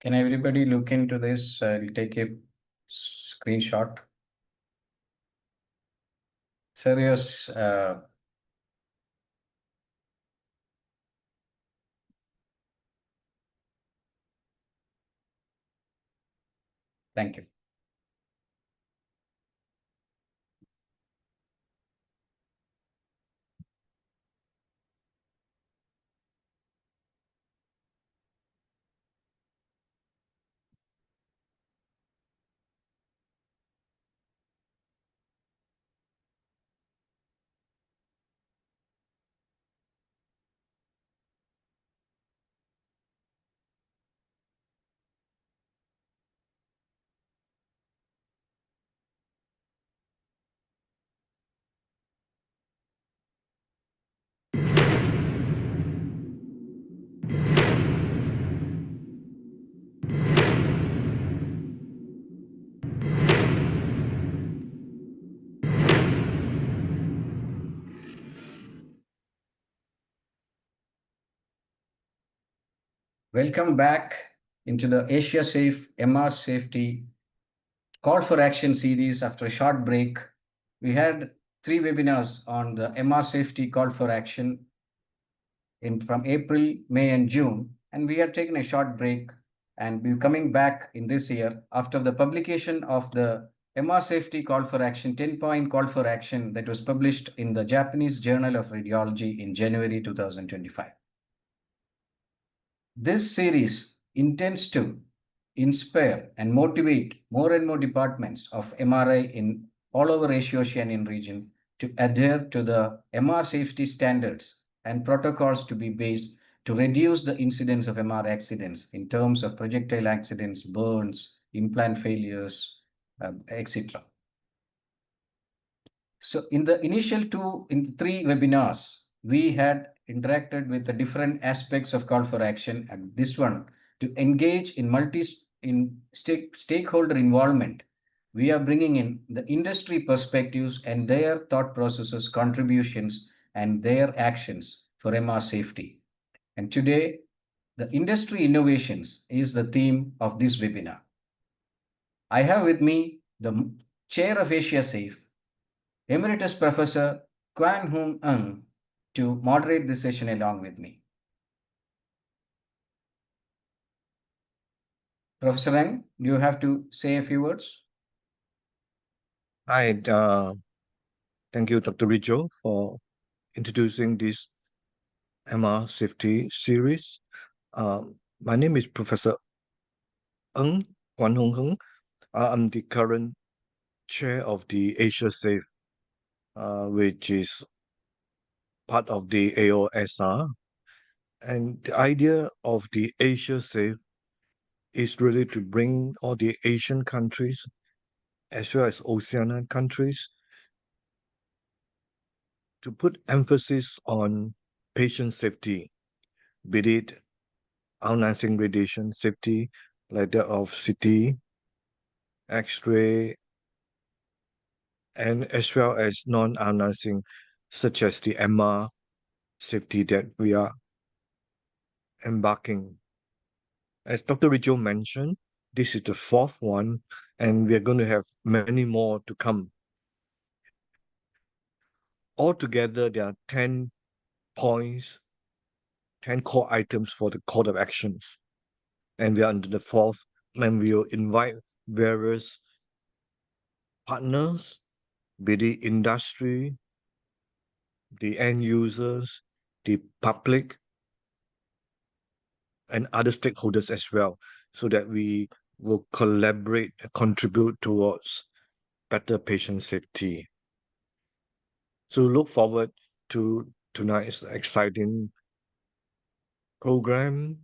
Can everybody look into this? I'll take a screenshot. Serious. Thank you. Welcome back into the AsiaSafe MR Safety Call for Action series. After a short break, we had 3 webinars on the MR Safety Call for Action from April, May, and June. And we had taken a short break and we're coming back in this year after the publication of the MR Safety Call for Action, 10-point call for action that was published in the Japanese Journal of Radiology in January 2025. This series intends to inspire and motivate more and more departments of MRI in all over Asia-Oceanian region to adhere to the MR safety standards and protocols to be based to reduce the incidence of MR accidents in terms of projectile accidents, burns, implant failures, etc. So in the initial 3 webinars, we had interacted with the different aspects of call for action, and this one to engage in stakeholder involvement. We are bringing in the industry perspectives and their thought processes, contributions, and their actions for MR safety. And today, the industry innovations is the theme of this webinar. I have with me the Chair of AsiaSafe, Emeritus Professor Hoong to moderate this session along with me. Professor Ng, do you have to say a few words? Hi, thank you, Dr. Rijo, for introducing this MR Safety series. My name is Professor Kwan Hoong. I'm the current chair of the AsiaSafe, which is part of the AOSR. And the idea of the AsiaSafe is really to bring all the Asian countries as well as ASEAN countries to put emphasis on patient safety, be it ionizing radiation safety like that of CT, X-ray, and as well as non-ionizing such as the MR safety that we are embarking. As Dr. Rijo mentioned, this is the 4th one, and we're going to have many more to come. Altogether, there are 10 points, 10 core items for the call of actions. And we are under the 4th, and we will invite various partners, be the industry, the end users, the public, and other stakeholders as well, so that we will collaborate and contribute towards better patient safety. So look forward to tonight's exciting program,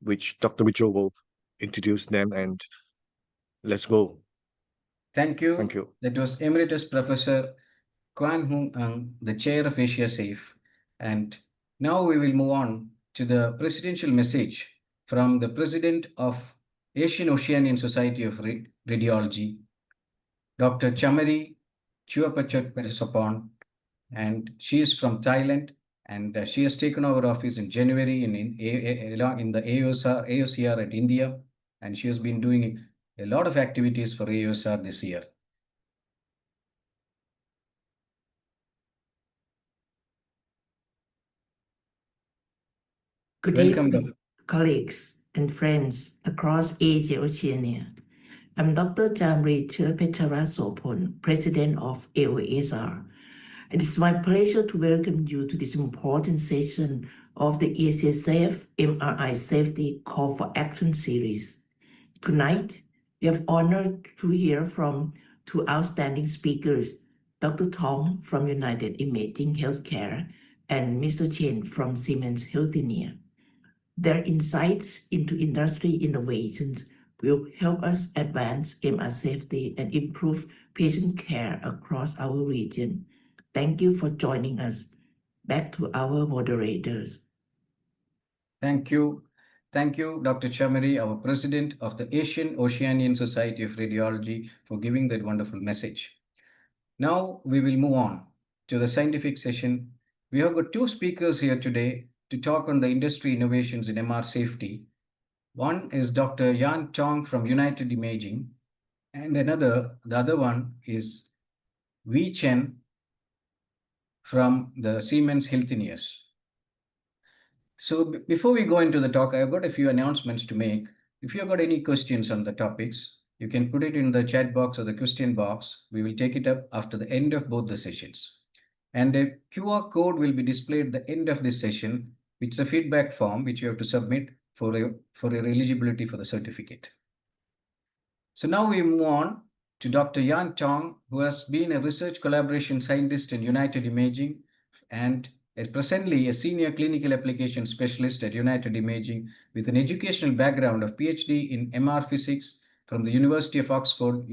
which Dr. Rijo will introduce them, and let's go. Thank you. Thank you. That was Emeritus Professor Hoong, the chair of AsiaSafe. And now we will move on to the presidential message from the president of Asian Oceanian Society of Radiology, Dr. Chamari Chuapachakpesapon, and she is from Thailand, and she has taken over office in January in the AOCR at India, and she has been doing a lot of activities for AOCR this year. Good Welcome, evening, colleagues and friends across Asia Oceania. I'm Dr. Rijo Mathew, President of AOSR. It is my pleasure to welcome you to this important session of the AsiaSafe MRI Safety Call for Action series. Tonight, we have honored to hear from two outstanding speakers, Dr. Tong from United Imaging Healthcare and Mr. Chen from Siemens Healthineers. Their insights into industry innovations will help us advance MR safety and improve patient care across our region. Thank you for joining us. Back to our moderators. Thank you. Thank you, Dr. Chamari, our president of the Asian Oceanian Society of Radiology, for giving that wonderful message. Now we will move on to the scientific session. We have got two speakers here today to talk on the industry innovations in MR safety. One is Dr. Yan Tong from United Imaging, and the other one is Wei Chen from the Siemens Healthineers. So before we go into the talk, I've got a few announcements to make. If you've got any questions on the topics, you can put it in the chat box or the question box. We will take it up after the end of both the sessions. And a QR code will be displayed at the end of this session, which is a feedback form which you have to submit for your eligibility for the certificate. So now we move on to Dr. Yan Tong, who has been a research collaboration scientist in United Imaging and is presently a senior clinical application specialist at United Imaging with an educational background of Ph.D. in MR physics from the University of Oxford,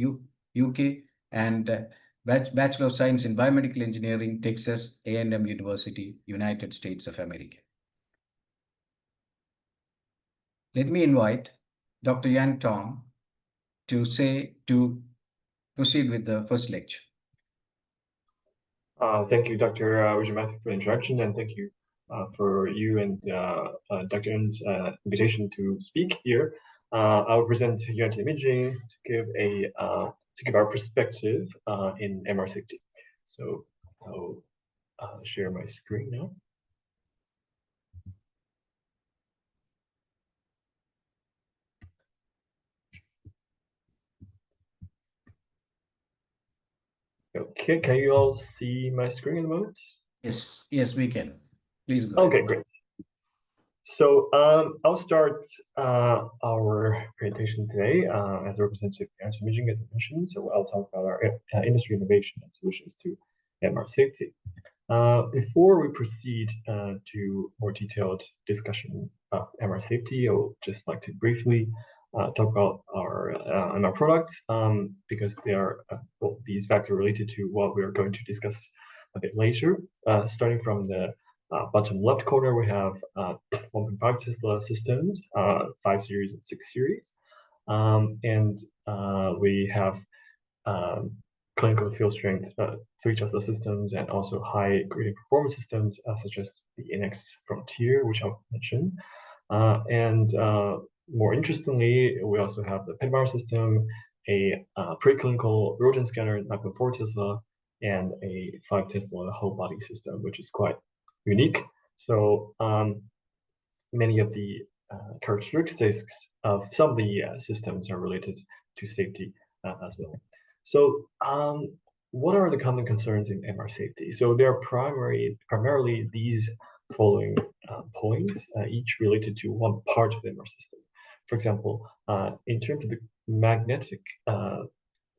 UK, and Bachelor of Science in Biomedical Engineering, Texas, A&M University, United States of America. Let me invite Dr. Yan Tong to proceed with the first lecture. Thank you, Dr. Rijo Mathew, for the introduction, and thank you for you and Dr. N's invitation to speak here. I will present United Imaging to give our perspective in MR safety. So I'll share my screen now. Okay, can you all see my screen at the moment? Yes, we can. Please go ahead. Okay, great. So I'll start our presentation today as a representative of United Imaging, as I mentioned. So I'll talk about our industry innovation and solutions to MR safety. Before we proceed to more detailed discussion of MR safety, I would just like to briefly talk about our MR products because they are these facts are related to what we are going to discuss a bit later. Starting from the bottom left corner, we have 1.5 Tesla systems, 5 series and 6 series, and we have clinical field strength 3 Tesla systems and also high gradient performance systems such as the NX Frontier, which I'll mention. And more interestingly, we also have the PET system, a preclinical rodent scanner 9.4 Tesla, and a 5 Tesla whole body system, which is quite unique. So many of the characteristics of some of the systems are related to safety as well. So what are the common concerns in MR safety? So there are primarily these following points, each related to one part of the MR system. For example, in terms of the magnetic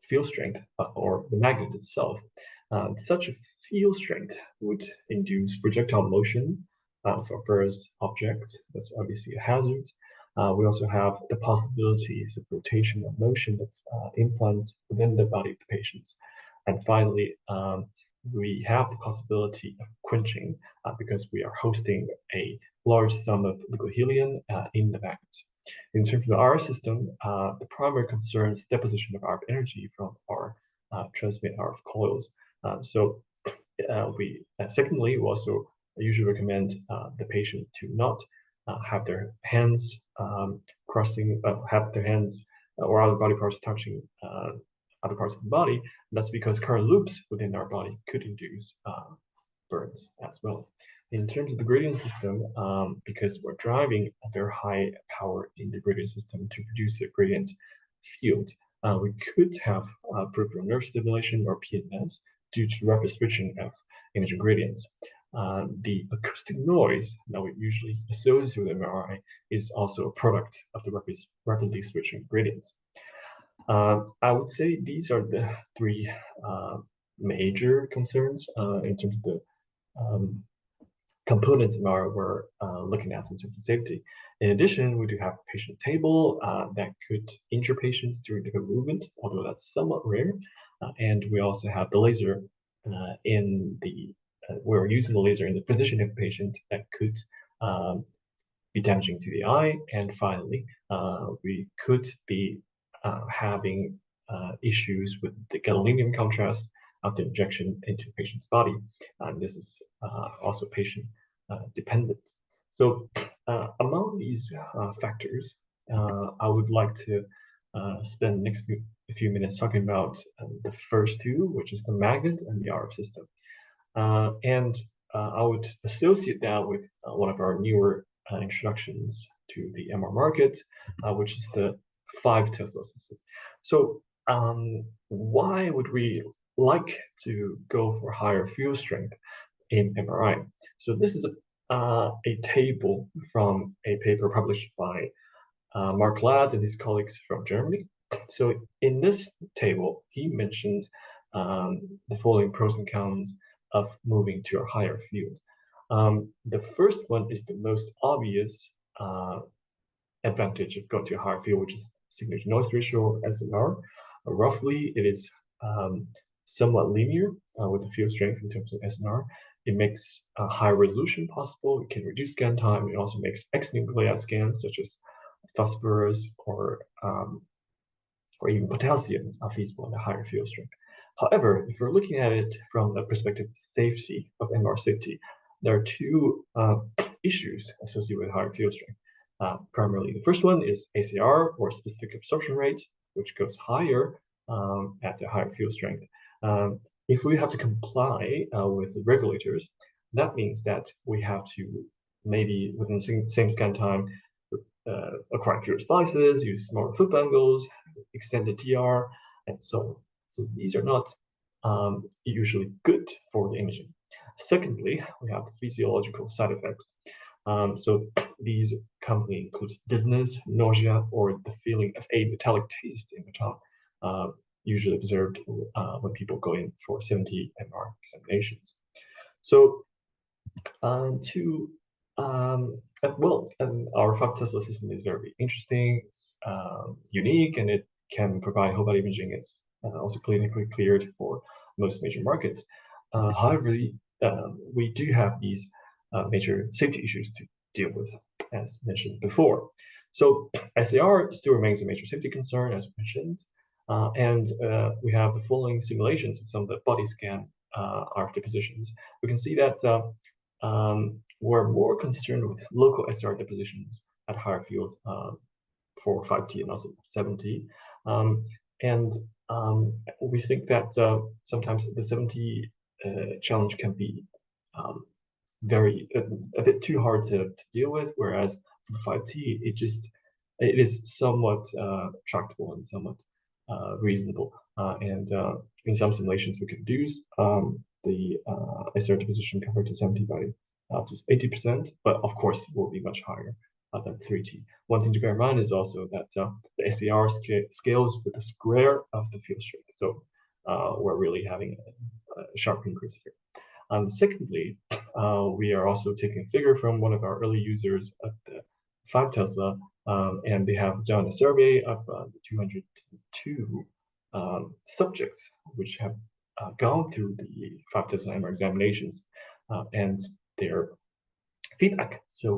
field strength or the magnet itself, such a field strength would induce projectile motion for first objects. That's obviously a hazard. We also have the possibilities of rotation of motion of implants within the body of the patients. And finally, we have the possibility of quenching because we are hosting a large sum of liquid helium in the magnet. In terms of the RF system, the primary concern is deposition of RF energy from our transmit RF coils. Secondly, we also usually recommend the patient to not have their hands crossing, have their hands or other body parts touching other parts of the body. That's because current loops within our body could induce burns as well. In terms of the gradient system, because we're driving a very high power in the gradient system to produce a gradient field, we could have peripheral nerve stimulation or PNS due to rapid switching of imaging gradients. The acoustic noise that we usually associate with MRI is also a product of the rapidly switching gradients. I would say these are the three major concerns in terms of the components we're looking at in terms of safety. In addition, we do have a patient table that could injure patients during the movement, although that's somewhat rare. And we also have the laser we're using the laser in the position of the patient that could be damaging to the eye. And finally, we could be having issues with the gadolinium contrast after injection into the patient's body. And this is also patient dependent. So among these factors, I would like to spend the next few minutes talking about the first two, which is the magnet and the RF system. I would associate that with one of our newer introductions to the MR market, which is the 5 Tesla system. So why would we like to go for higher field strength in MRI? So this is a table from a paper published by Mark Ladd and his colleagues from Germany. So in this table, he mentions the following pros and cons of moving to a higher field. The first one is the most obvious advantage of going to a higher field, which is signal to noise ratio, or SNR. Roughly, it is somewhat linear with the field strength in terms of SNR. It makes a high resolution possible. It can reduce scan time. It also makes X-nucleus scans such as phosphorus or even potassium are feasible in a higher field strength. However, if we're looking at it from the perspective of safety, of MR safety, there are two issues associated with higher field strength. Primarily, the first one is ACR, or specific absorption rate, which goes higher at a higher field strength. If we have to comply with the regulators, that means that we have to maybe within the same scan time acquire fewer slices, use smaller flip angles, extended TR, and so on. So these are not usually good for the imaging. Secondly, we have physiological side effects. So these commonly include dizziness, nausea, or the feeling of a metallic taste in the tongue, usually observed when people go in for 70 MR examinations. So our 5 Tesla system is very interesting, it's unique, and it can provide whole body imaging. It's also clinically cleared for most major markets. However, we do have these major safety issues to deal with, as mentioned before. So SAR still remains a major safety concern, as mentioned, and we have the following simulations of some of the body scan RF depositions. We can see that we're more concerned with local SR depositions at higher fields for 5T and also 7T. We think that sometimes the 7T challenge can be a bit too hard to deal with, whereas for 5T, it is somewhat tractable and somewhat reasonable. In some simulations, we can reduce the SR deposition compared to 7T by up to 80%, but of course, it will be much higher than 3T. One thing to bear in mind is also that the SAR scales with the square of the field strength. So we're really having a sharp increase here. Secondly, we are also taking a figure from one of our early users of the 5 Tesla, and they have done a survey of 202 subjects which have gone through the 5 Tesla MR examinations and their feedback. So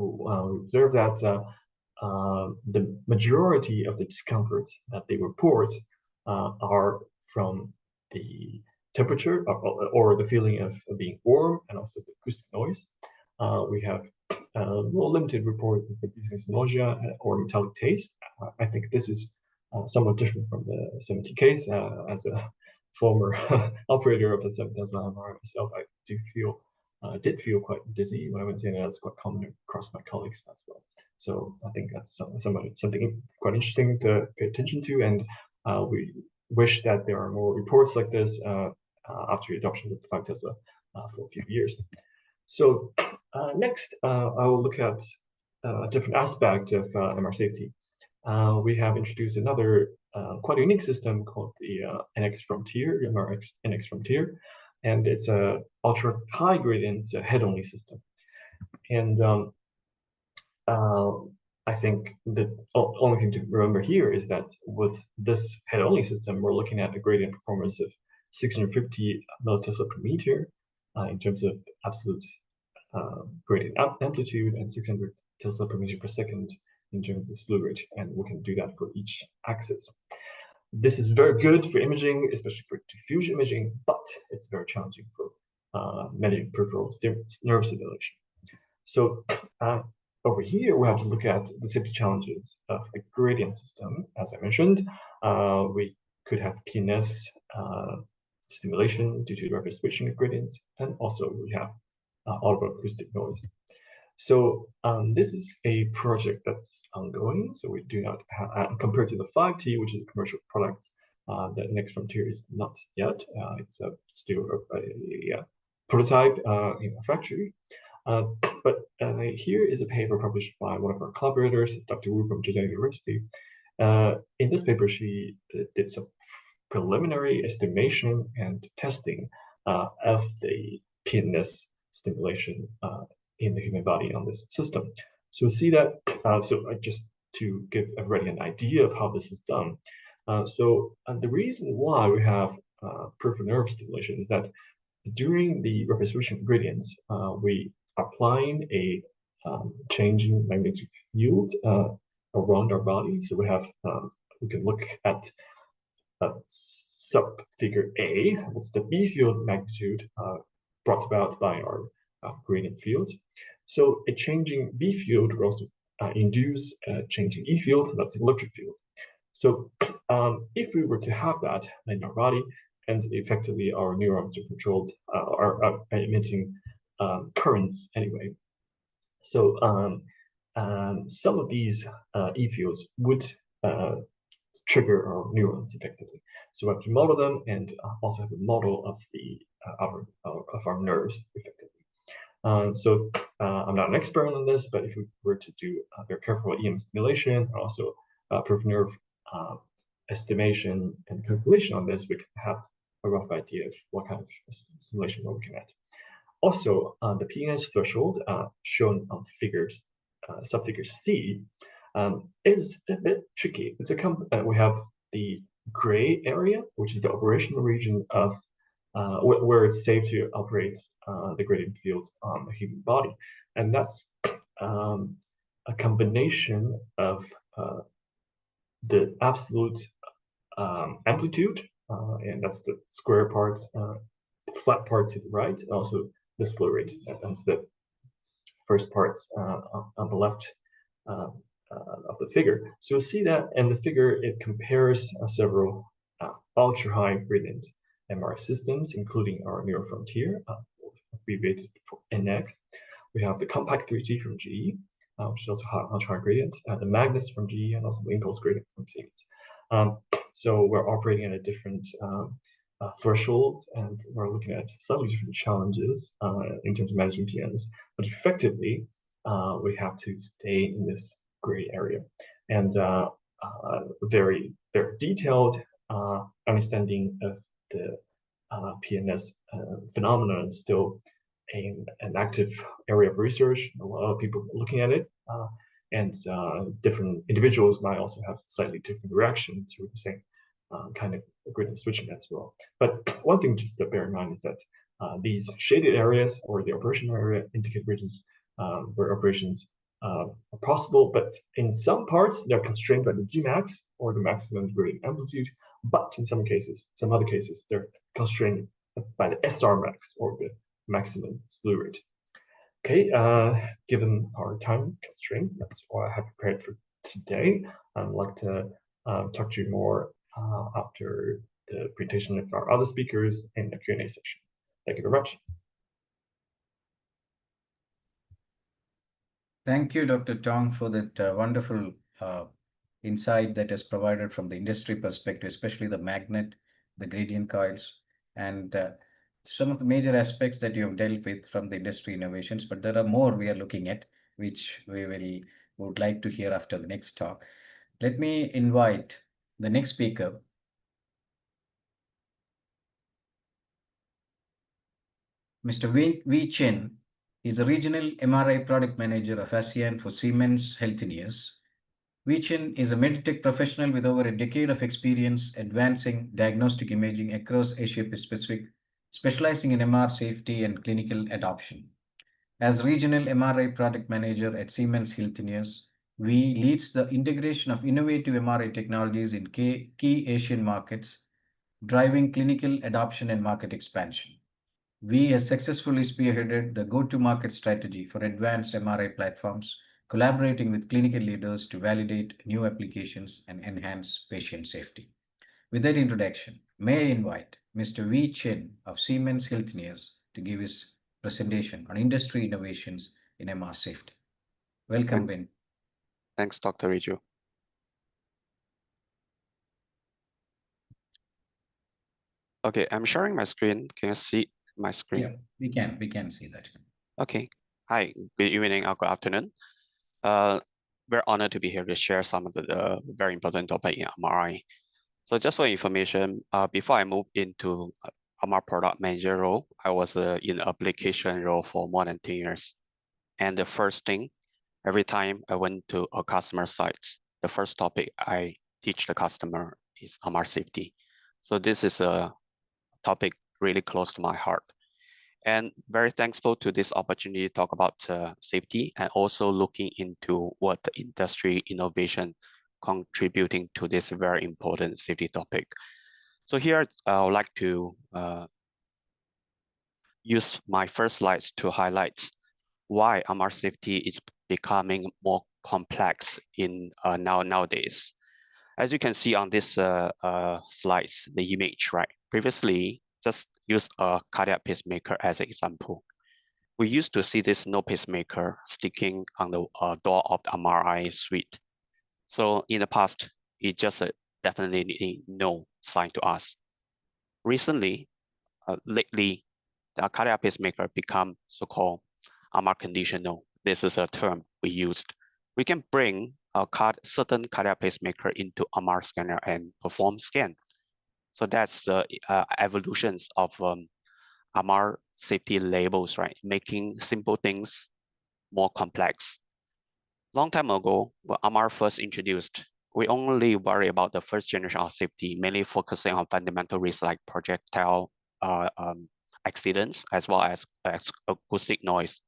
we observed that the majority of the discomforts that they report are from the temperature or the feeling of being warm, and also the acoustic noise. we have more limited reports of dizziness, nausea, or metallic taste. I think this is somewhat different from the 70 case. As a former operator of a 7000 MRI myself, I did feel quite dizzy when I went in, and that's quite common across my colleagues as well. So I think that's something quite interesting to pay attention to, and we wish that there are more reports like this after the adoption of the 5 Tesla for a few years. So next, I will look at a different aspect of MR safety. We have introduced another quite unique system called the NX Frontier, NX Frontier, and it's a ultra high gradient head-only system. And I think the only thing to remember here is that with this head-only system, we're looking at a gradient performance of 650 millitesla per meter in terms of absolute gradient amplitude, and 600 Tesla per meter per second in terms of slew rate, and we can do that for each axis. This is very good for imaging, especially for diffuse imaging, but it's very challenging for managing peripheral nerve stimulation. So over here, we have to look at the safety challenges of the gradient system. As I mentioned, we could have PNS stimulation due to rapid switching of gradients, and also we have audible acoustic noise. So this is a project that's ongoing. So we do not have, compared to the 5T, which is a commercial product, the next frontier is not yet. It's still a prototype in a factory. But here is a paper published by one of our collaborators, Dr. Wu from Zhejiang University. In this paper, she did some preliminary estimation and testing of the PNS stimulation in the human body on this system. So see that, just to give everybody an idea of how this is done. The reason why we have peripheral nerve stimulation is that during the rapid switching of gradients, we are applying a changing magnetic field around our body. So we have, we can look at sub-figure A, that's the B field magnitude brought about by our gradient fields. So a changing B field will also induce a changing E field, that's an electric field. So if we were to have that in our body, and effectively our neurons are controlled, are emitting currents anyway. So some of these E fields would trigger our neurons effectively. So we have to model them, and also have a model of the of our nerves effectively. I'm not an expert on this, but if we were to do very careful EM stimulation, also peripheral nerve estimation and calculation on this, we can have a rough idea of what kind of stimulation we're looking at. Also, the PNS threshold shown on figures, sub-figure C, is a bit tricky. It's we have the gray area, which is the operational region of where it's safe to operate the gradient fields on the human body, and that's a combination of the absolute amplitude, and that's the square part, the flat part to the right, and also the slow rate, and that's the first parts on the left of the figure. So you'll see that in the figure, it compares several ultra-high gradient MRI systems, including our Neural Frontier, abbreviated for NX. We have the Compact 3G from GE, which is also ultra-high gradient, the Magnus from GE, and also the Impulse gradient from Siemens. So we're operating at a different thresholds, and we're looking at slightly different challenges in terms of managing PNs. But effectively, we have to stay in this gray area, and very, very detailed understanding of the PNS phenomenon is still an active area of research. A lot of people are looking at it, and different individuals might also have slightly different reaction to the same kind of gradient switching as well. But one thing just to bear in mind is that these shaded areas, or the operational area, indicate regions where operations are possible, but in some parts they're constrained by the Gmax, or the maximum gradient amplitude. But in some other cases, they're constrained by the SR max, or the maximum slew rate. Okay, given our time constraint, that's all I have prepared for today. I'd like to talk to you more after the presentation of our other speakers in the Q&A session. Thank you very much. Thank you, Dr. Tong, for that wonderful insight that is provided from the industry perspective, especially the magnet, the gradient coils, and some of the major aspects that you have dealt with from the industry innovations. But there are more we are looking at, which we would like to hear after the next talk. Let me invite the next speaker, Mr. Wei Chen. Is a regional MRI product manager of ASEAN for Siemens Healthineers. Wei Chen is a medtech professional with over a decade of experience advancing diagnostic imaging across Asia Pacific, specializing in MR safety and clinical adoption. As regional MRI product manager at Siemens Healthineers, Wei leads the integration of innovative MRI technologies in key Asian markets, driving clinical adoption and market expansion. Wei has successfully spearheaded the go-to-market strategy for advanced MRI platforms, collaborating with clinical leaders to validate new applications and enhance patient safety. With that introduction, may I invite Mr. Wei Chen of Siemens Healthineers to give his presentation on industry innovations in MR safety. Welcome, Ben. Thanks, Dr. Rijo. Okay, I'm sharing my screen. Can you see my screen? Yeah, we can see that. Okay. Hi, good evening or good afternoon. We're honored to be here to share some of the very important topic in MRI. So just for information, before I moved into MR product manager role, I was in application role for more than 10 years. And the first thing, every time I went to a customer site, the first topic I teach the customer is MR safety. So this is a topic really close to my heart. And very thankful to this opportunity to talk about safety and also looking into what the industry innovation contributing to this very important safety topic. So here I would like to use my first slides to highlight why MR safety is becoming more complex in nowadays. As you can see on this slides, the image, right? Previously, just use a cardiac pacemaker as an example. We used to see this no pacemaker sticking on the door of the MRI suite. So in the past, it just definitely no sign to us. Recently, lately, the cardiac pacemaker become so-called MR conditional. This is a term we used. We can bring a certain cardiac pacemaker into MR scanner and perform scan. So that's the evolutions of MR safety labels, right? Making simple things more complex. Long time ago, when MR first introduced, we only worry about the first generation of safety, mainly focusing on fundamental risks like projectile accidents, as well as acoustic noise.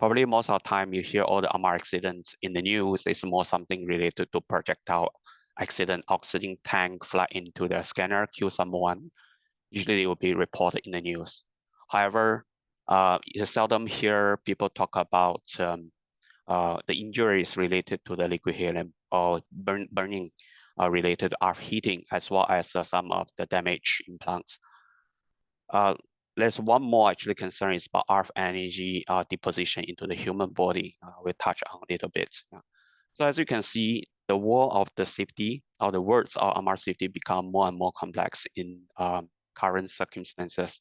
Probably most of the time you hear all the MR accidents in the news, it's more something related to projectile accident, oxygen tank fly into the scanner, kill someone. Usually it will be reported in the news. However, you seldom hear people talk about the injuries related to the liquid helium or burning related to earth heating, as well as some of the damage in plants. There's one more actually concern is about earth energy deposition into the human body. We'll touch on a little bit. So as you can see, the world of the safety or the words of MR safety become more and more complex in current circumstances.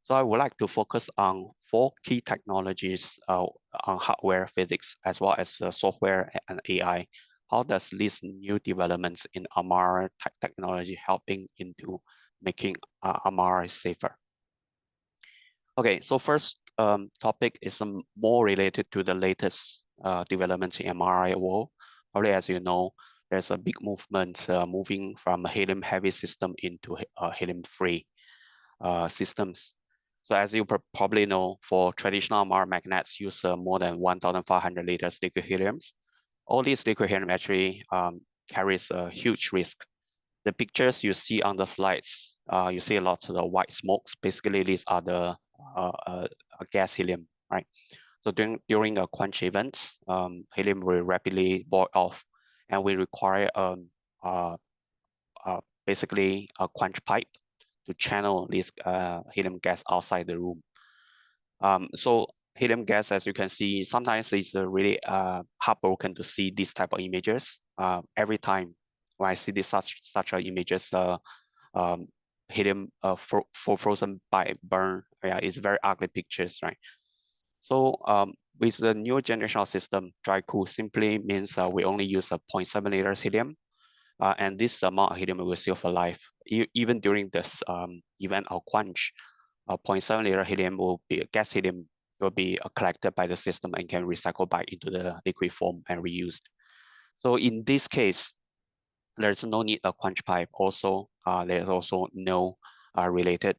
So I would like to focus on 4 key technologies on hardware, physics, as well as software and AI. How does these new developments in MR technology helping into making MR safer? Okay, so first topic is more related to the latest developments in MRI world. Probably as you know, there's a big movement moving from helium-heavy system into helium-free systems. So as you probably know, for traditional MR magnets use more than 1,500 liters liquid helium. All these liquid helium actually carries a huge risk. The pictures you see on the slides, you see a lot of the white smokes. Basically, these are the gas helium, right? So during a quench event, helium will rapidly boil off, and we require basically a quench pipe to channel this helium gas outside the room. So helium gas, as you can see, sometimes it's really heartbroken to see this type of images. Every time when I see this such images, helium frozen by burn, yeah, it's very ugly pictures, right? So with the new generation of system, dry cool simply means we only use a 0.7 liters helium, and this amount of helium will still for life. Even during this event of quench, 0.7 liter helium will be gas helium will be collected by the system and can recycle back into the liquid form and reused. So in this case, there's no need of quench pipe. Also, there's also no related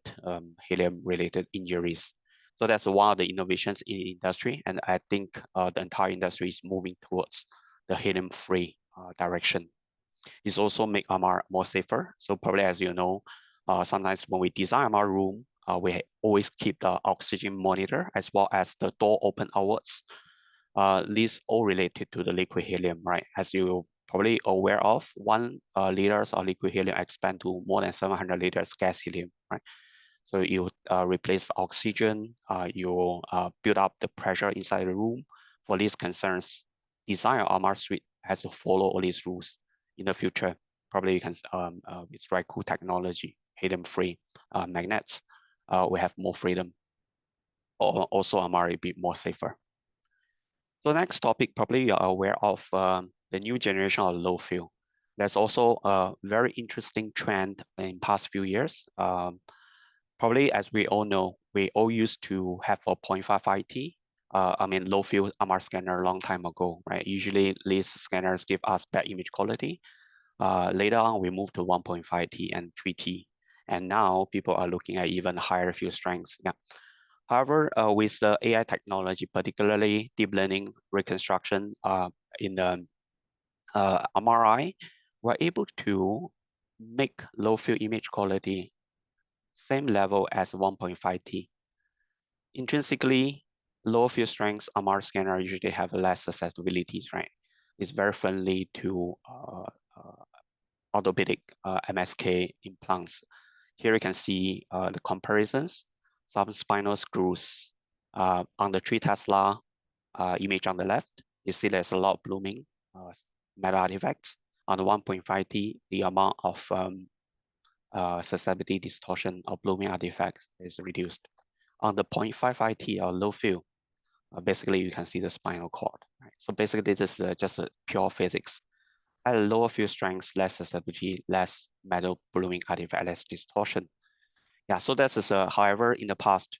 helium-related injuries. So that's one of the innovations in the industry, and I think the entire industry is moving towards the helium-free direction. It's also make MR more safer. So probably, as you know, sometimes when we design MR room, we always keep the oxygen monitor as well as the door open outwards. These all related to the liquid helium, right? As you probably aware of, 1 liters of liquid helium expand to more than 700 liters gas helium, right? So you replace oxygen, you build up the pressure inside the room. For these concerns, design of MR suite has to follow all these rules. In the future, probably you can with dry cool technology, helium-free magnets, we have more freedom. Also, MR will be more safer. So next topic, probably you are aware of the new generation of low fill. There's also a very interesting trend in past few years. Probably as we all know, we all used to have a 0.5 IT, low field MR scanner a long time ago, right? Usually these scanners give us bad image quality. Later on, we moved to 1.5T and 3T. And now people are looking at even higher field strengths. Yeah. However, with the AI technology, particularly deep learning reconstruction in the MRI, we're able to make low field image quality same level as 1.5T. Intrinsically, low field strength MR scanner usually have less susceptibilities, right? It's very friendly to orthopedic MSK implants. Here you can see the comparisons, some spinal screws on the 3 Tesla image on the left. You see there's a lot of blooming metal artifacts. On the 1.5T, the amount of susceptibility distortion or blooming artifacts is reduced. On the 0.5IT or low field, basically you can see the spinal cord. Right? So basically this is just a pure physics. At lower field strengths, less susceptibility, less metal blooming artifact, less distortion. Yeah, so that is however, in the past,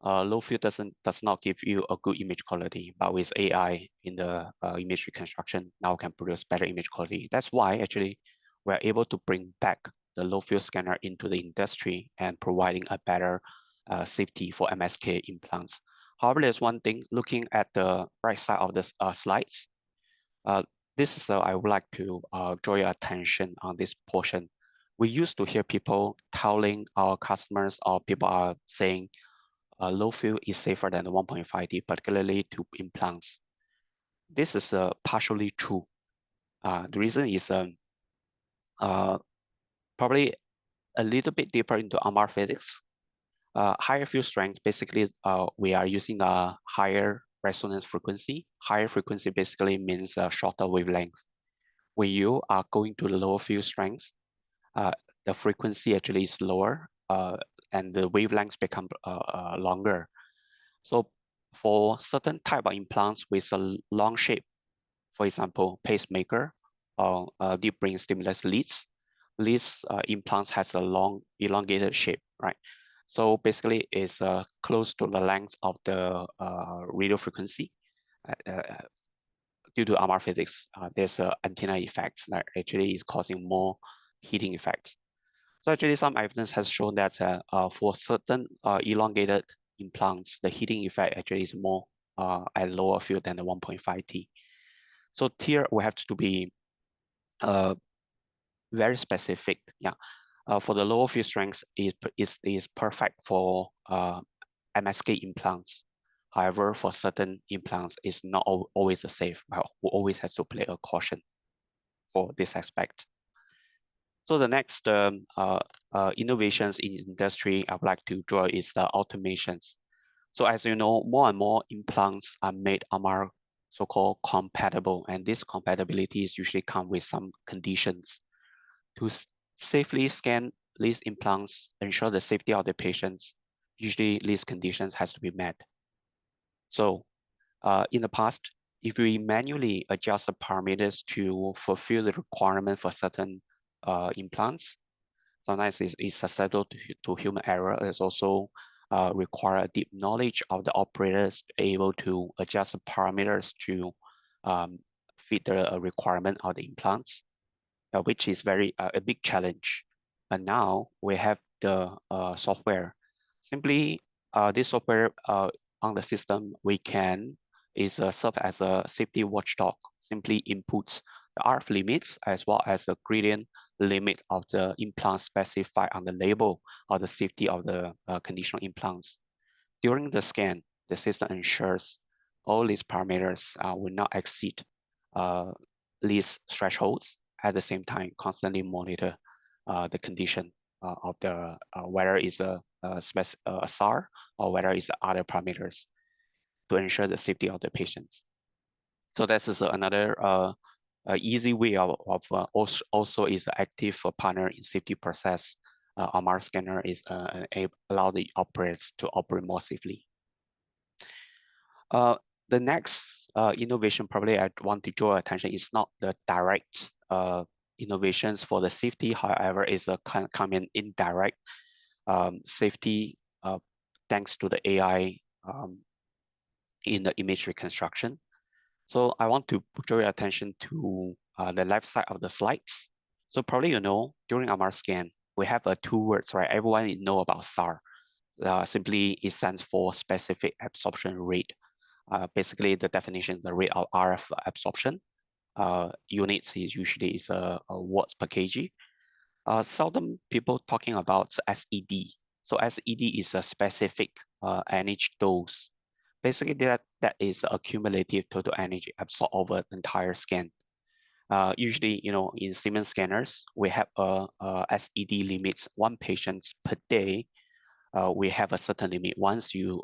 low field does not give you a good image quality, but with AI in the image reconstruction, now can produce better image quality. That's why actually we're able to bring back the low field scanner into the industry and providing a better safety for MSK implants. However, there's one thing, looking at the right side of the slides, this is I would like to draw your attention on this portion. We used to hear people telling our customers or people are saying low field is safer than the 1.5D, particularly to implants. This is partially true. The reason is probably a little bit deeper into MR physics. Higher field strength, basically we are using a higher resonance frequency. Higher frequency basically means a shorter wavelength. When you are going to the lower field strength, the frequency actually is lower and the wavelengths become longer. So for certain type of implants with a long shape, for example, pacemaker or deep brain stimulus leads, these implants has a long elongated shape, right? So basically it's close to the length of the radio frequency. Due to MR physics, there's an antenna effect that actually is causing more heating effects. So actually some evidence has shown that for certain elongated implants, the heating effect actually is more at lower field than the 1.5T. So here we have to be very specific. Yeah, for the lower field strength is perfect for MSK implants. However, for certain implants, it's not always safe. We always have to play a caution for this aspect. So the next innovations in industry I would like to draw is the automations. So as you know, more and more implants are made MR so-called compatible, and this compatibilities usually come with some conditions. To safely scan these implants, ensure the safety of the patients, usually these conditions has to be met. So in the past, if we manually adjust the parameters to fulfill the requirement for certain implants, sometimes it's susceptible to human error. It's also require a deep knowledge of the operators able to adjust the parameters to fit the requirement of the implants, which is a big challenge. And now we have the software. Simply, this software on the system serve as a safety watchdog. Simply inputs the RF limits as well as the gradient limit of the implant specified on the label of the safety of the conditional implants. During the scan, the system ensures all these parameters will not exceed these thresholds. At the same time, constantly monitor the condition of the whether it's a SAR or whether it's other parameters to ensure the safety of the patients. So this is another easy way of also is active partner in safety process. MR scanner is allow the operators to operate more safely. The next innovation probably I want to draw attention is not the direct innovations for the safety. However, is a come in indirect safety thanks to the AI in the image reconstruction. So I want to draw your attention to the left side of the slides. So probably you know, during MR scan, we have two words, right? Everyone know about SAR. Simply, it stands for specific absorption rate. Basically, the definition, the rate of RF absorption. Units is usually a watts per kg. Seldom people talking about SED. So SED is a specific energy dose. Basically, that is accumulative total energy absorbed over the entire scan. Usually, you know, in Siemens scanners, we have a SED limits 1 patient per day. We have a certain limit. Once you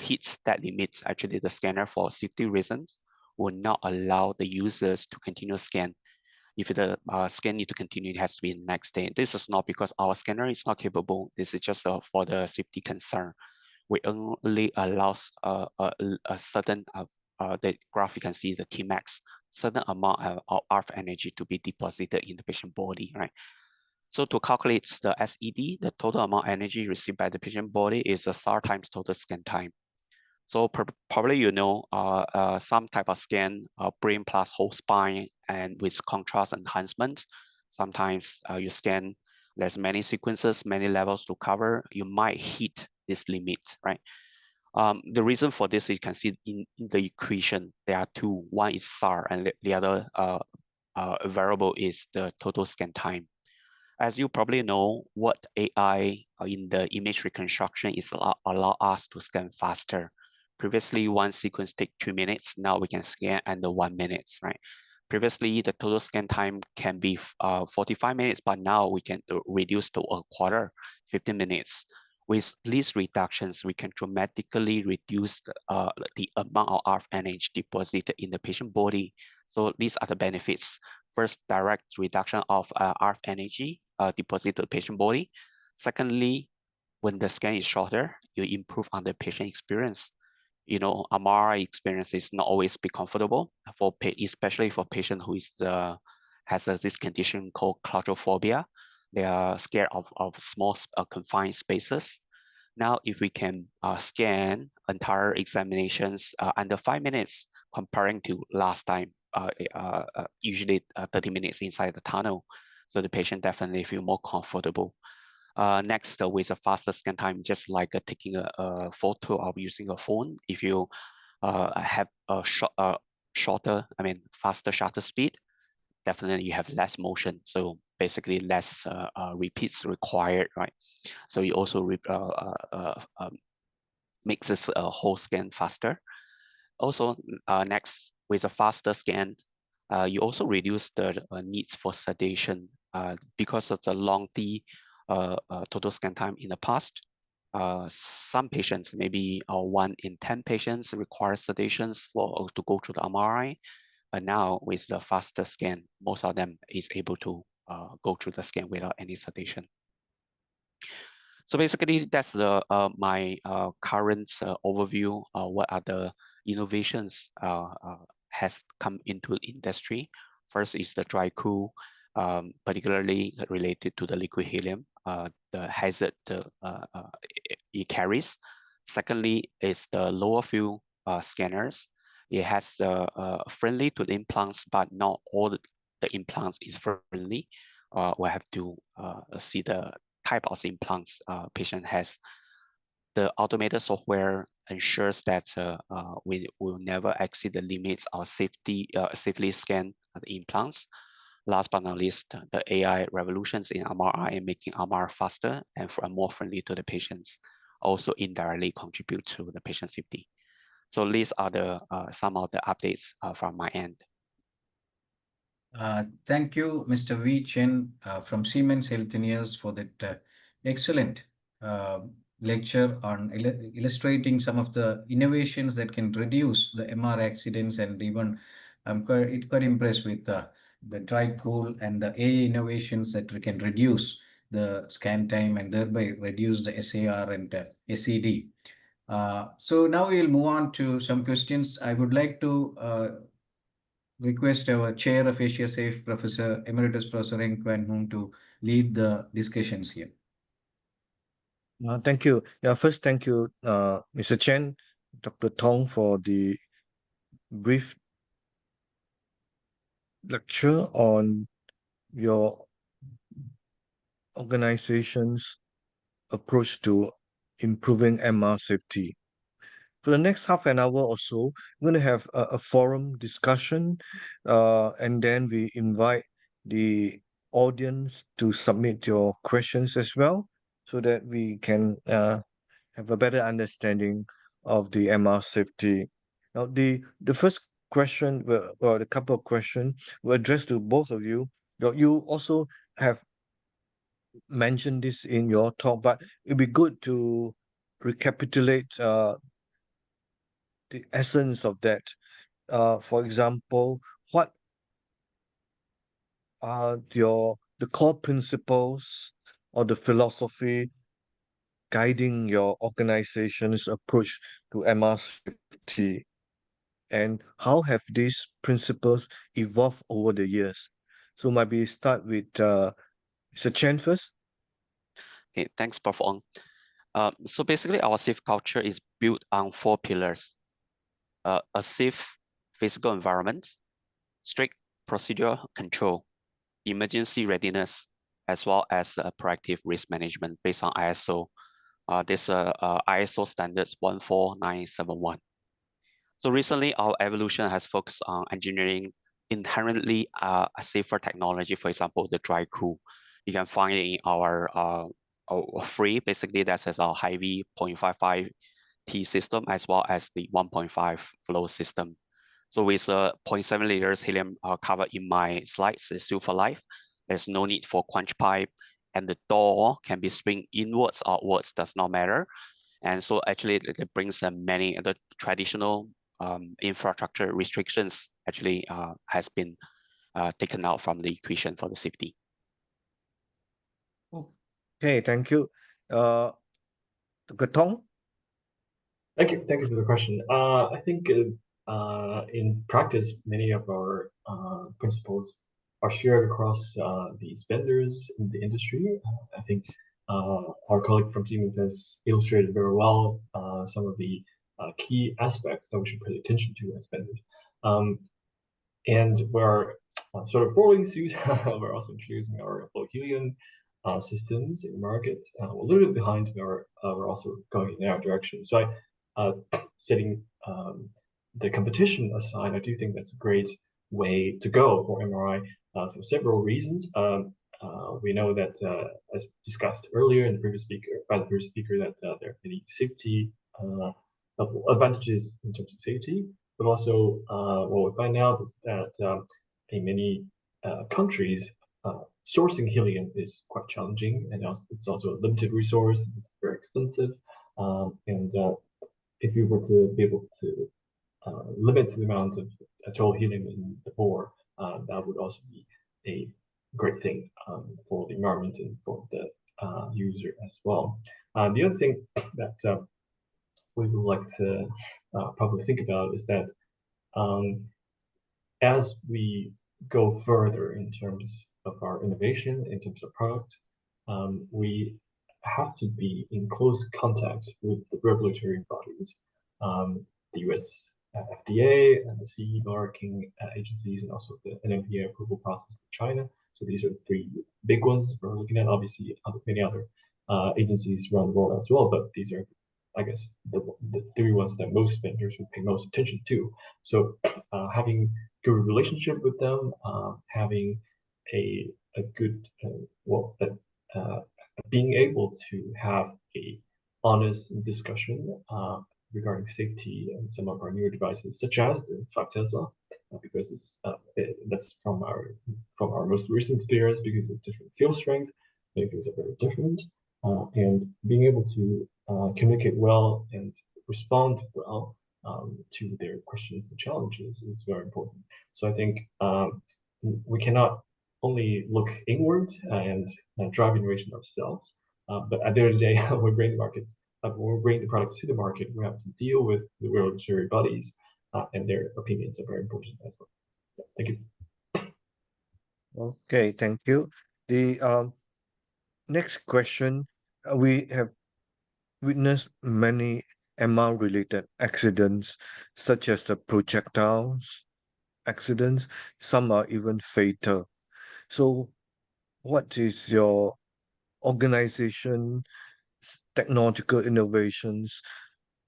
hit that limit, actually the scanner for safety reasons will not allow the users to continue scan. If the scan need to continue, it has to be the next day. This is not because our scanner is not capable. This is just for the safety concern. We only allows a certain the graph you can see the Tmax, certain amount of RF energy to be deposited in the patient body, right? So to calculate the SED, the total amount of energy received by the patient body is a SAR times total scan time. So probably you know some type of scan, brain plus whole spine and with contrast enhancement. Sometimes you scan, there's many sequences, many levels to cover. You might hit this limit, right? The reason for this, you can see in the equation, there are two. One is SAR and the other variable is the total scan time. As you probably know, what AI in the image reconstruction is allow us to scan faster. Previously, one sequence take 2 minutes. Now we can scan under 1 minute, right? Previously, the total scan time can be 45 minutes, but now we can reduce to a quarter, 15 minutes. With these reductions, we can dramatically reduce the amount of RF energy deposited in the patient body. So these are the benefits. First, direct reduction of RF energy deposited to the patient body. Secondly, when the scan is shorter, you improve on the patient experience. You know, MRI experience is not always be comfortable especially for patient who is has this condition called claustrophobia. They are scared of small confined spaces. Now, if we can scan entire examinations under 5 minutes, comparing to last time, usually 30 minutes inside the tunnel, so the patient definitely feel more comfortable. Next, with a faster scan time, just like taking a photo of using a phone. If you have a faster shutter speed, definitely you have less motion. So basically less repeats required, right? So you also makes this whole scan faster. Also, next, with a faster scan, you also reduce the needs for sedation because of the long total scan time in the past. Some patients, maybe 1 in 10 patients, require sedations to go through the MRI. But now with the faster scan, most of them is able to go through the scan without any sedation. So basically, that's the my current overview. What are the innovations has come into industry? First is the dry cool, particularly related to the liquid helium, the hazard it carries. Secondly is the lower field scanners. It has friendly to the implants, but not all the implants is friendly. We have to see the type of implants patient has. The automated software ensures that we will never exceed the limits of safely scan the implants. Last but not least, the AI revolutions in MRI and making MRI faster and more friendly to the patients also indirectly contribute to the patient safety. So these are the some of the updates from my end. Thank you, Mr. Wei Chen from Siemens Healthineers for that excellent lecture on illustrating some of the innovations that can reduce the MR accidents, and even I'm quite impressed with the dry cool and the AI innovations that we can reduce the scan time and thereby reduce the SAR and SED. So now we'll move on to some questions. I would like to request our chair of AsiaSafe, Professor Emeritus Professor Kwan, to lead the discussions here. Thank you. Yeah, first, thank you, Mr. Chen, Dr. Tong, for the brief lecture on your organization's approach to improving MR safety. For the next half an hour or so, we're going to have a forum discussion, and then we invite the audience to submit your questions as well, so that we can have a better understanding of the MR safety. Now, the first question, well, the couple of questions were addressed to both of you. You also have mentioned this in your talk, but it'd be good to recapitulate the essence of that. For example, what are the core principles or the philosophy guiding your organization's approach to MR safety, and how have these principles evolved over the years? So maybe start with Mr. Chen first. Okay, thanks, Prof. Ong. So basically, our safe culture is built on 4 pillars: a safe physical environment, strict procedural control, emergency readiness, as well as proactive risk management based on ISO. This ISO standards 14971. So recently, our evolution has focused on engineering inherently a safer technology. For example, the dry cool. You can find it in our free. Basically, that's our Hy-V 0.55 T system, as well as the 1.5 flow system. So with 0.7 liters helium covered in my slides, it's still for life. There's no need for quench pipe, and the door can be swing inwards or outwards, does not matter. And so actually it brings many of the traditional infrastructure restrictions actually has been taken out from the equation for the safety. Okay, thank you. Dr. Tong? Thank you for the question. I think in practice, many of our principles are shared across these vendors in the industry. I think our colleague from Siemens has illustrated very well some of the key aspects that we should pay attention to as vendors. And we're sort of following suit. We're also introducing our low helium systems in the market. A little bit behind, we're also going in our direction. So setting the competition aside, I do think that's a great way to go for MRI for several reasons. We know that, as discussed earlier in the previous speaker, that there are many safety advantages in terms of safety, but also what we find out is that in many countries, sourcing helium is quite challenging, and it's also a limited resource. It's very expensive, and if you were to be able to limit the amount of total helium in the bore, that would also be a great thing for the environment and for the user as well. The other thing that we would like to probably think about is that as we go further in terms of our innovation, in terms of product, we have to be in close contact with the regulatory bodies, the US FDA and the CE marking agencies, and also the NMPA approval process in China. So these are the three big ones we're looking at. Obviously, many other agencies around the world as well, but these are, I guess, the three ones that most vendors would pay most attention to. So having good relationship with them, having a good being able to have a honest discussion regarding safety and some of our newer devices, such as the 5 Tesla, because that's from our most recent experience, because of different field strength, many things are very different, and being able to communicate well and respond well to their questions and challenges is very important. So I think we cannot only look inward and drive innovation ourselves, but at the end of the day, when we bring the products to the market, we have to deal with the regulatory bodies, and their opinions are very important as well. Yeah, thank you. Okay, thank you. The next question, we have witnessed many MR-related accidents, such as the projectiles accidents. Some are even fatal. So what is your organization's technological innovations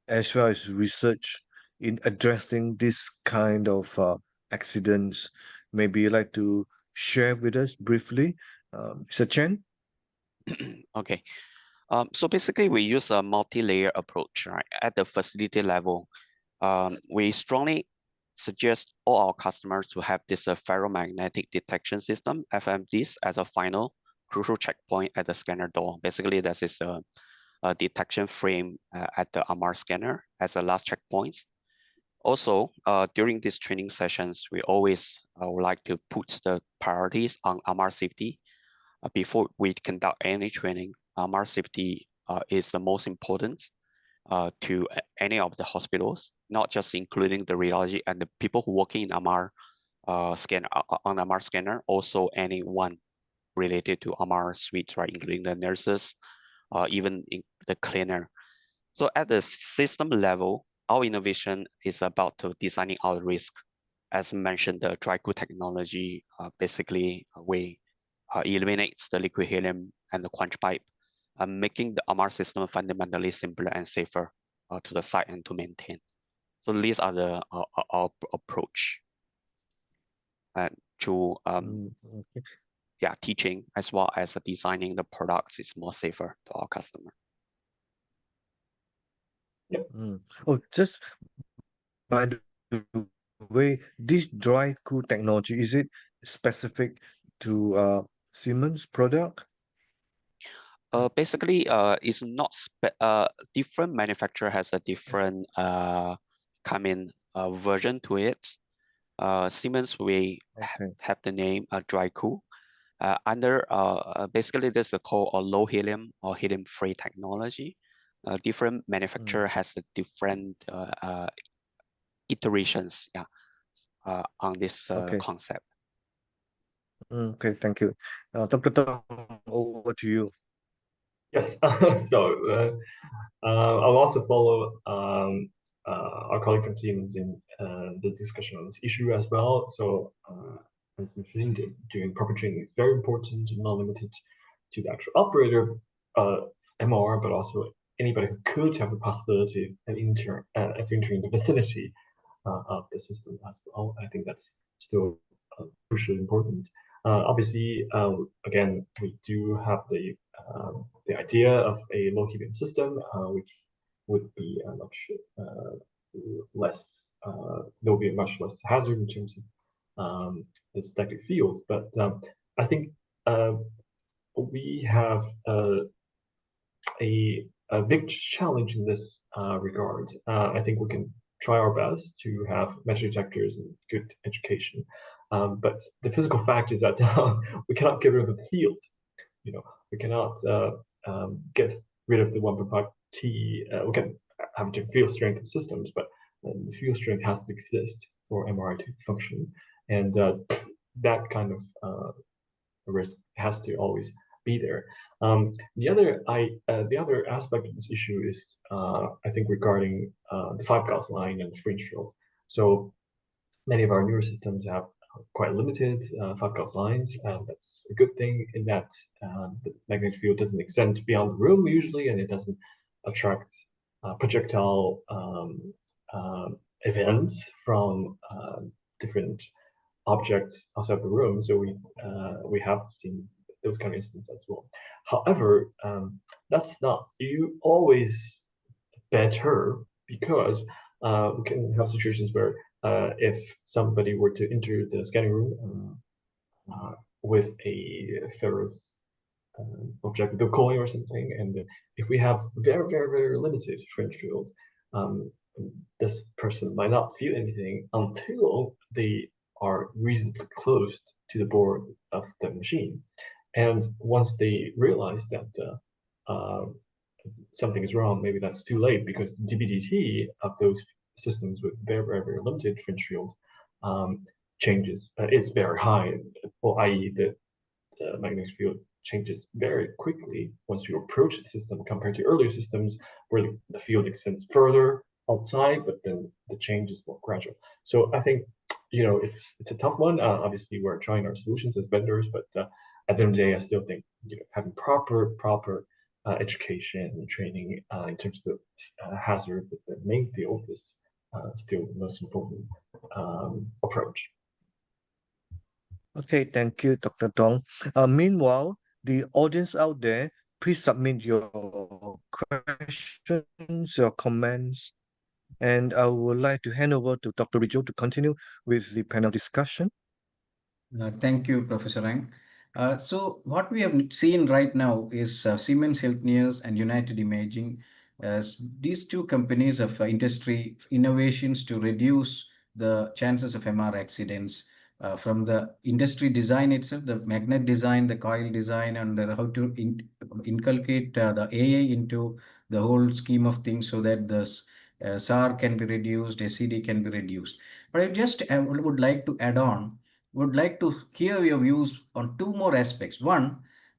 as well as research in addressing this kind of accidents? Maybe you'd like to share with us briefly, Mr. Chen? Okay. So basically, we use a multi-layer approach, right? At the facility level, we strongly suggest all our customers to have this ferromagnetic detection system, FMDs, as a final crucial checkpoint at the scanner door. Basically, that is a detection frame at the MR scanner as a last checkpoint. Also, during these training sessions, we always would like to put the priorities on MR safety. Before we conduct any training, MR safety is the most important to any of the hospitals, not just including the radiology and the people who working in MR scanner on MR scanner, also anyone related to MR suites, right, including the nurses, even in the cleaner. So at the system level, our innovation is about designing our risk. As mentioned, the dry cool technology basically eliminates the liquid helium and the quench pipe, making the MR system fundamentally simpler and safer to the site and to maintain. So these are our approach to teaching as well as designing the products is more safer to our customer. Yep. Oh, just by the way, this dry cool technology, is it specific to Siemens product? Basically, it's not different manufacturer has a different version to it. Siemens, we have the name dry cool. Under basically this is called a low helium or helium free technology. Different manufacturer has a different iterations on this concept. Okay, thank you. Dr. Tong, over to you. Yes, so I'll also follow our colleague from Siemens in the discussion on this issue as well. So as mentioned, doing proper training is very important, not limited to the actual operator of MR, but also anybody who could have the possibility of entering the vicinity of the system as well. I think that's still crucially important. Obviously, again, we do have the idea of a low helium system, which would be much less. There will be much less hazard in terms of the static fields. But I think we have a big challenge in this regard. I think we can try our best to have metal detectors and good education, but the physical fact is that we cannot get rid of the field. You know, we cannot get rid of the 1.5 T. We can have different field strength of systems, but the field strength has to exist for MRI to function, and that kind of risk has to always be there. The other aspect of this issue is, I think, regarding the 5 Gauss line and the fringe field. So many of our newer systems have quite limited 5 Gauss lines, and that's a good thing in that the magnetic field doesn't extend beyond the room usually, and it doesn't attract projectile events from different objects outside the room. So we have seen those kind of instances as well. However, that's not always better, because we can have situations where if somebody were to enter the scanning room with a ferrous object with a coin or something, and if we have very, very, very limited fringe fields, this person might not feel anything until they are reasonably close to the board of the machine. And once they realize that something is wrong, maybe that's too late, because the DBDT of those systems with very, very, very limited fringe field changes is very high, or i.e. the magnetic field changes very quickly once you approach the system, compared to earlier systems where the field extends further outside, but then the change is more gradual. So I think, you know, it's a tough one. Obviously, we're trying our solutions as vendors, but at the end of the day, I still think, you know, having proper education and training in terms of the hazards of the main field is still the most important approach. Okay, thank you, Dr. Tong. Meanwhile, the audience out there, please submit your questions, your comments, and I would like to hand over to Dr. Rijo to continue with the panel discussion. Thank you, Professor Ang. So what we have seen right now is Siemens Healthineers and United Imaging, as these two companies of industry innovations to reduce the chances of MR accidents from the industry design itself, the magnet design, the coil design, and how to inculcate the AI into the whole scheme of things, so that the SAR can be reduced, SED can be reduced. But I just would like to add on, would like to hear your views on two more aspects. One,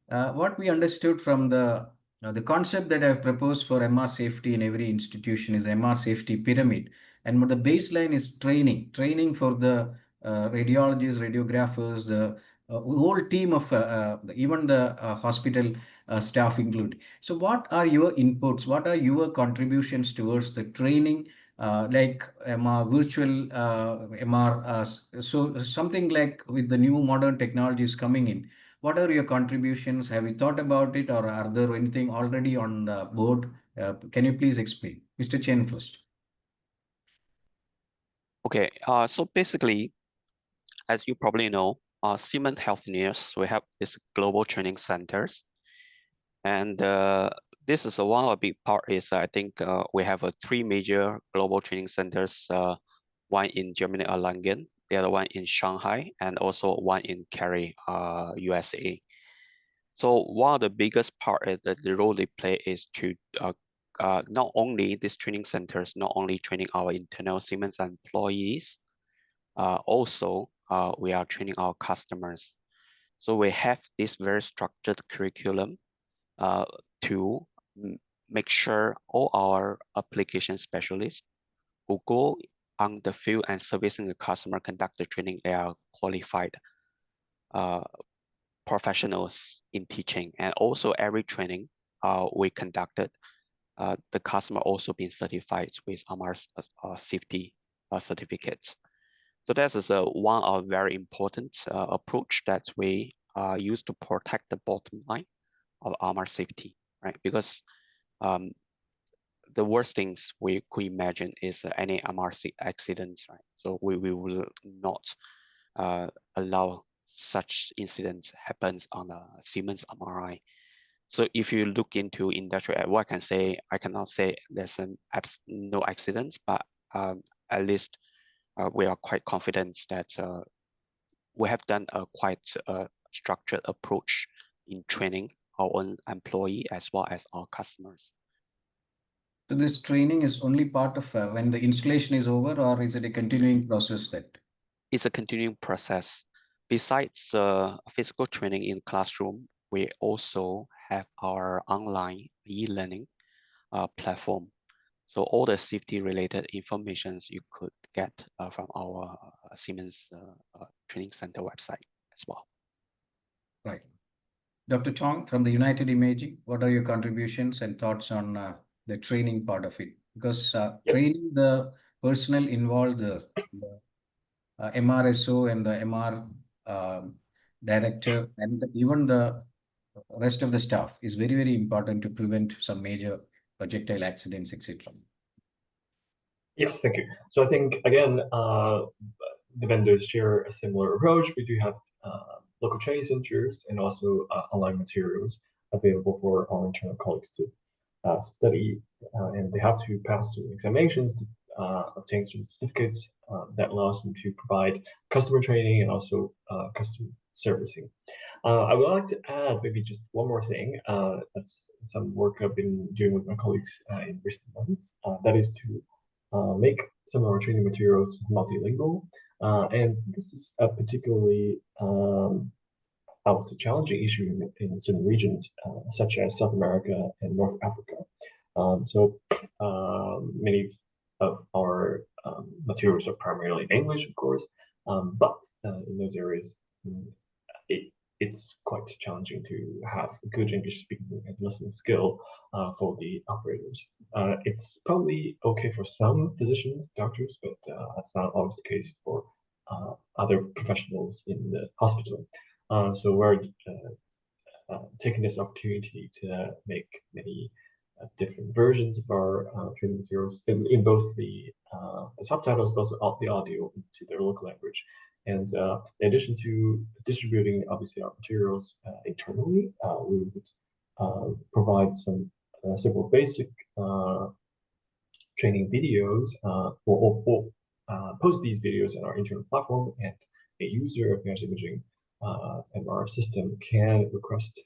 what we understood from the concept that I've proposed for MR safety in every institution is MR safety pyramid, and the baseline is training for the radiologists, radiographers, the whole team of even the hospital staff included. So what are your inputs? What are your contributions towards the training, like MR, virtual MR, so something like with the new modern technologies coming in? What are your contributions? Have you thought about it, or are there anything already on the board? Can you please explain? Mr. Chen first. Okay, so basically, as you probably know, Siemens Healthineers, we have these global training centers. And this is one of the big part is, I think we have 3 major global training centers, one in Germany, Erlangen, the other one in Shanghai, and also one in Cary, USA. So one of the biggest part is that the role they play is to not only these training centers, not only training our internal Siemens employees, also we are training our customers. So we have this very structured curriculum to make sure all our application specialists who go on the field and servicing the customer conduct the training, they are qualified professionals in teaching. And also every training we conducted, the customer also been certified with MR safety certificates. So that is one of very important approach that we use to protect the bottom line of MR safety, right? Because the worst things we could imagine is any MRC accidents, right? So we will not allow such incidents happens on a Siemens MRI. So if you look into industrial, what I cannot say there's no accidents, but at least we are quite confident that we have done a quite structured approach in training our own employee as well as our customers. So this training is only part of when the installation is over, or is it a continuing process that? It's a continuing process. Besides physical training in classroom, we also have our online e-learning platform. So all the safety related informations you could get from our Siemens Training Center website as well. Right. Dr. Tong from the United Imaging, what are your contributions and thoughts on the training part of it? Because Yes. training the personnel involved, the MRSO and the MR director and even the rest of the staff is very, very important to prevent some major projectile accidents, etc. Yes, thank you. So I think, again, the vendors share a similar approach. We do have local training centers and also online materials available for our internal colleagues to study, and they have to pass through examinations to obtain certificates that allows them to provide customer training and also customer servicing. I would like to add maybe just one more thing. That's some work I've been doing with my colleagues in recent months. That is to make some of our training materials multilingual. And this is a particularly a challenging issue in certain regions, such as South America and North Africa. So many of our materials are primarily in English, of course, but in those areas, it's quite challenging to have good English speaking and listening skill for the operators. It's probably okay for some physicians, doctors, but that's not always the case for other professionals in the hospital. So we're taking this opportunity to make many different versions of our training materials in both the subtitles, but also the audio into their local language. And in addition to distributing, obviously, our materials internally, we would provide some several basic training videos, or post these videos in our internal platform, and a user of Image Imaging MR system can request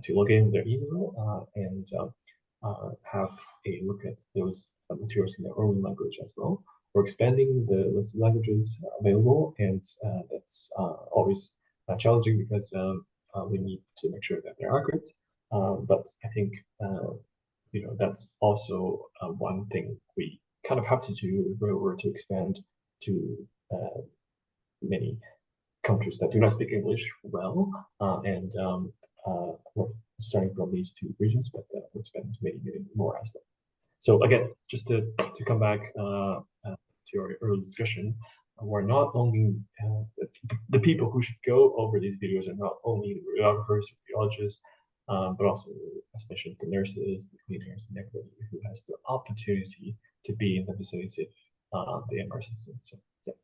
to log in with their email and have a look at those materials in their own language as well. We're expanding the list of languages available, and that's always challenging because we need to make sure that they're accurate. But I think that's also one thing we kind of have to do if we were to expand to many countries that do not speak English well, and we're starting from these two regions, but we're expanding to many more as well. So again, just to come back to our early discussion, we're not only the people who should go over these videos are not only the radiographers, radiologists, but also, as mentioned, the nurses, the cleaners, and everybody who has the opportunity to be in the vicinity of the MR system. So, yeah.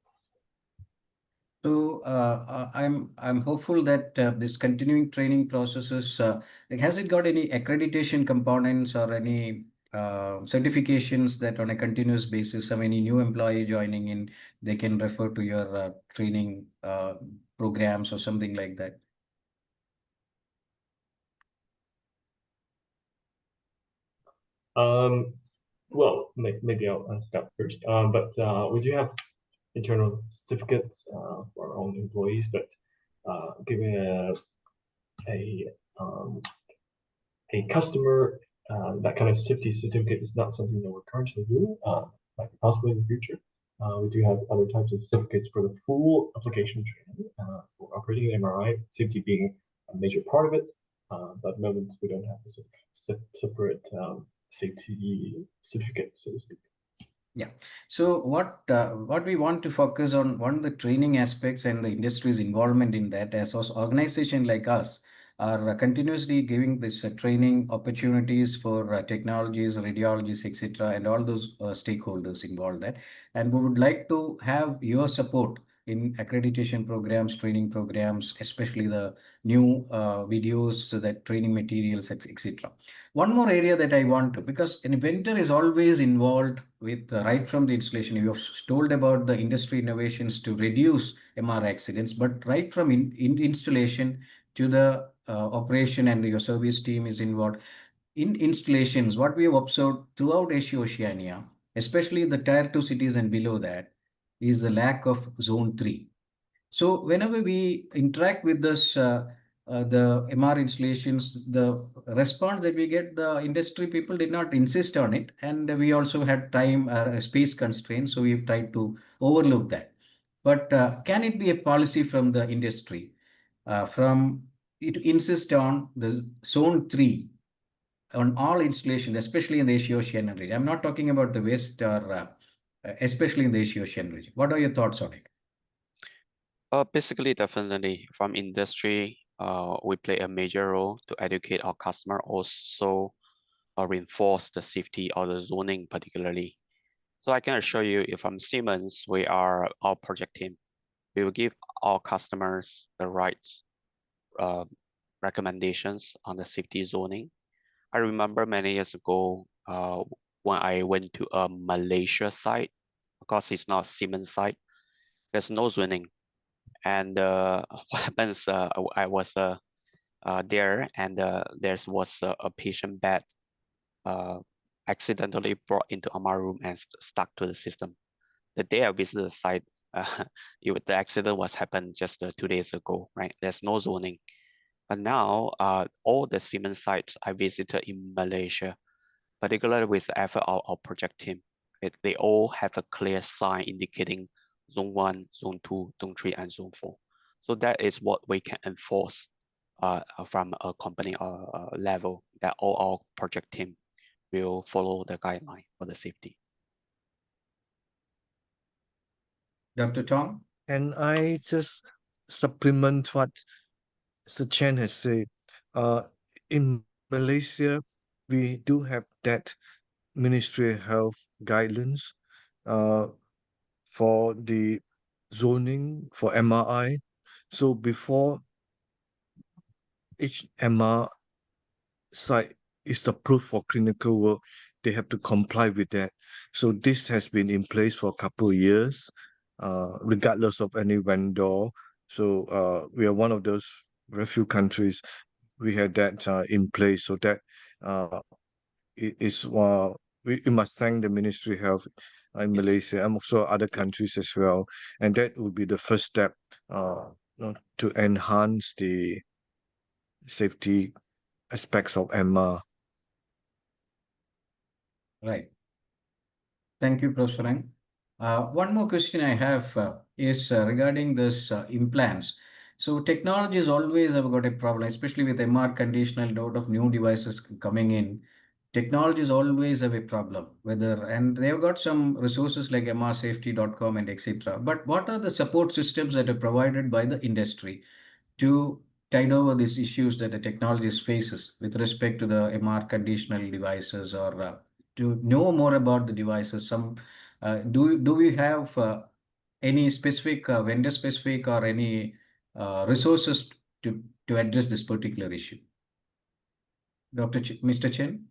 So I'm hopeful that this continuing training processes, has it got any accreditation components or any certifications that on a continuous basis, of any new employee joining in, they can refer to your training programs or something like that? Well, maybe I'll start first. But we do have internal certificates for our own employees, but giving a customer that kind of safety certificate is not something that we're currently doing, like possibly in the future. We do have other types of certificates for the full application training for operating an MRI, safety being a major part of it. But at the moment, we don't have a sort of separate safety certificate, so to speak. Yeah. So what we want to focus on, one, the training aspects and the industry's involvement in that. As an organization like us, are continuously giving this training opportunities for technologies, radiologists, etc., and all those stakeholders involved there. And we would like to have your support in accreditation programs, training programs, especially the new videos, so that training materials, etc. One more area that I want to, because an inventor is always involved with right from the installation. You have told about the industry innovations to reduce MR accidents, but right from installation to the operation, and your service team is involved in installations. What we have observed throughout Asia Oceania, especially the tier 2 cities and below that, is the lack of zone 3. So whenever we interact with this, the MR installations, the response that we get, the industry people did not insist on it, and we also had time, space constraints, so we tried to overlook that. But can it be a policy from the industry, from it to insist on the zone 3 on all installations, especially in the Asia-Oceania region? I'm not talking about the West, or especially in the Asia-Oceania region. What are your thoughts on it? Basically, definitely from industry, we play a major role to educate our customer, also reinforce the safety or the zoning particularly. So I can assure you, if from Siemens, we are our project team. We will give our customers the right recommendations on the safety zoning. I remember many years ago when I went to a Malaysia site, of course it's not Siemens site, there's no zoning. And what happens, I was there, and there was a patient bed accidentally brought into our room and stuck to the system. The day I visited the site, the accident was happened just 2 days ago, right? There's no zoning. But now, all the Siemens sites I visited in Malaysia, particularly with the effort of our project team, they all have a clear sign indicating zone 1, zone 2, zone 3, and zone 4. So that is what we can enforce from a company level, that all our project team will follow the guideline for the safety. Dr. Tong? And I just supplement what Sir Chen has said. In Malaysia, we do have that Ministry of Health guidelines for the zoning for MRI. So before each MR site is approved for clinical work, they have to comply with that. So this has been in place for a couple of years, regardless of any vendor. So we are one of those very few countries we had that in place. So that it is we must thank the Ministry of Health in Malaysia and also other countries as well. And that would be the first step to enhance the safety aspects of MR. Right. Thank you, Professor Ang. One more question I have is regarding this implants. So technology is always have got a problem, especially with MR conditional, lot of new devices coming in. Technology is always have a problem, and they've got some resources like mrsafety.com and etc. But what are the support systems that are provided by the industry to tide over these issues that the technology faces with respect to the MR conditional devices, or to know more about the devices? Do we have any specific vendor specific or any resources to address this particular issue? Mr. Chen?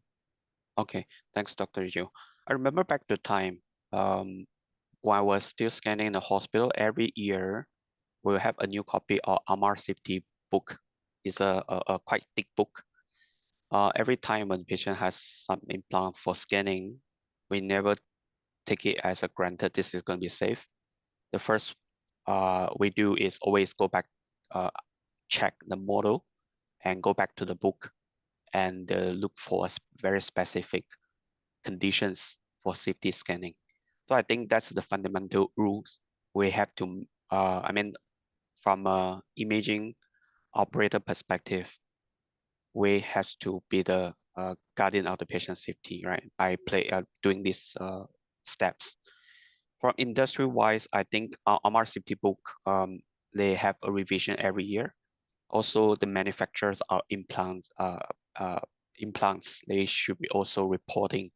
Okay, thanks, Dr. Rijo. I remember back the time when I was still scanning in the hospital, every year we'll have a new copy of MR Safety book. It's a quite thick book. Every time when the patient has some implant for scanning, we never take it as a granted this is going to be safe. The first we do is always go back, check the model, and go back to the book and look for very specific conditions for safety scanning. So I think that's the fundamental rules we have to, I mean, from a imaging operator perspective, we have to be the guardian of the patient safety, right? By doing these steps. From industry-wise, I think our MR Safety book, they have a revision every year. Also, the manufacturers of implants, they should be also reporting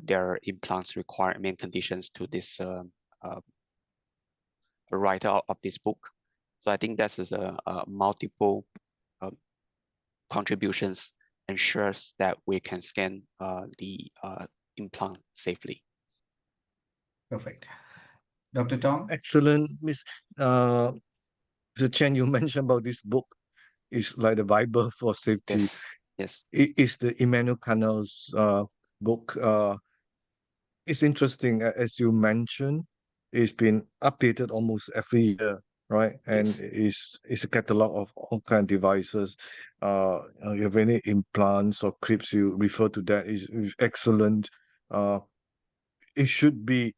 their implants requirement conditions to this writer of this book. So I think that is a multiple contributions ensures that we can scan the implant safely. Perfect. Dr. Tong? Excellent, Mr. Chen. You mentioned about this book is like the Bible for safety. Yes, yes. It is the Emmanuel Canal's book. It's interesting, as you mentioned. It's been updated almost every year, right? And Yes. it's a catalog of all kind of devices. You have any implants or clips, you refer to that. Is excellent. It should be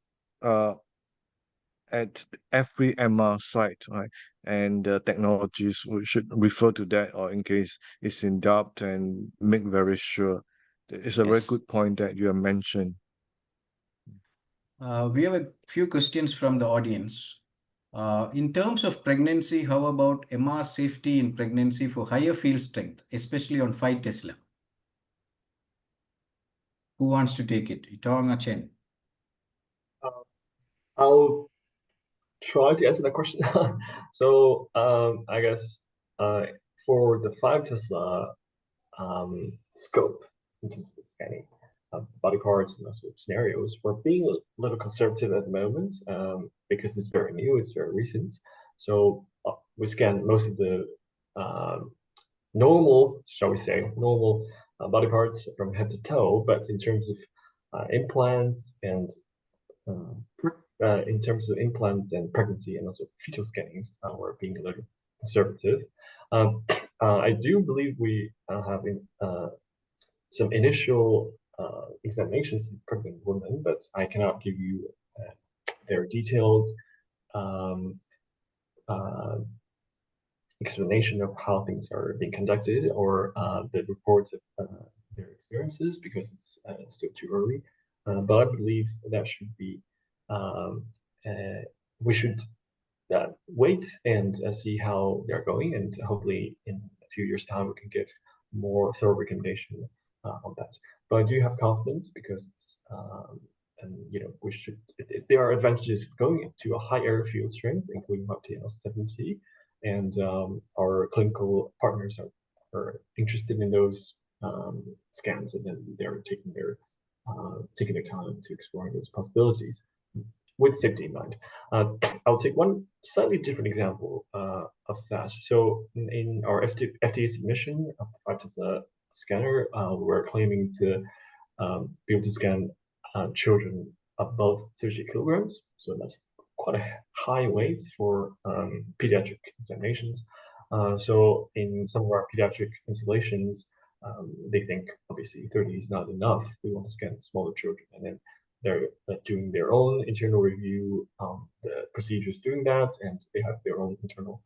at every MR site, right? And technologies we should refer to that, or in case it's in doubt, and make very sure. It's a very good point that you have mentioned. We have a few questions from the audience. In terms of pregnancy, how about MR safety in pregnancy for higher field strength, especially on 5 Tesla? Who wants to take it? Tong or Chen? I'll try to answer that question. So I guess for the 5 Tesla scope in terms of scanning body parts and those sort of scenarios, we're being a little conservative at the moment because it's very new, it's very recent. So we scan most of the normal, shall we say, normal body parts from head to toe, but in terms of implants and pregnancy and also fetal scannings, we're being a little conservative. I do believe we have some initial examinations in pregnant women, but I cannot give you their detailed explanation of how things are being conducted or the reports of their experiences because it's still too early. But I believe that should be we should wait and see how they're going, and hopefully in a few years' time we can give more thorough recommendation on that. But I do have confidence because it's, and we should. If there are advantages of going to a higher field strength, including up to 70, and our clinical partners are interested in those scans, and then they're taking their time to explore those possibilities with safety in mind. I'll take one slightly different example of that. So in our FDA submission of the 5 Tesla scanner, we're claiming to be able to scan children above 30 kilograms. So that's quite a high weight for pediatric examinations. So in some of our pediatric installations, they think obviously 30 is not enough. We want to scan smaller children, and then they're doing their own internal review on the procedures doing that, and they have their own internal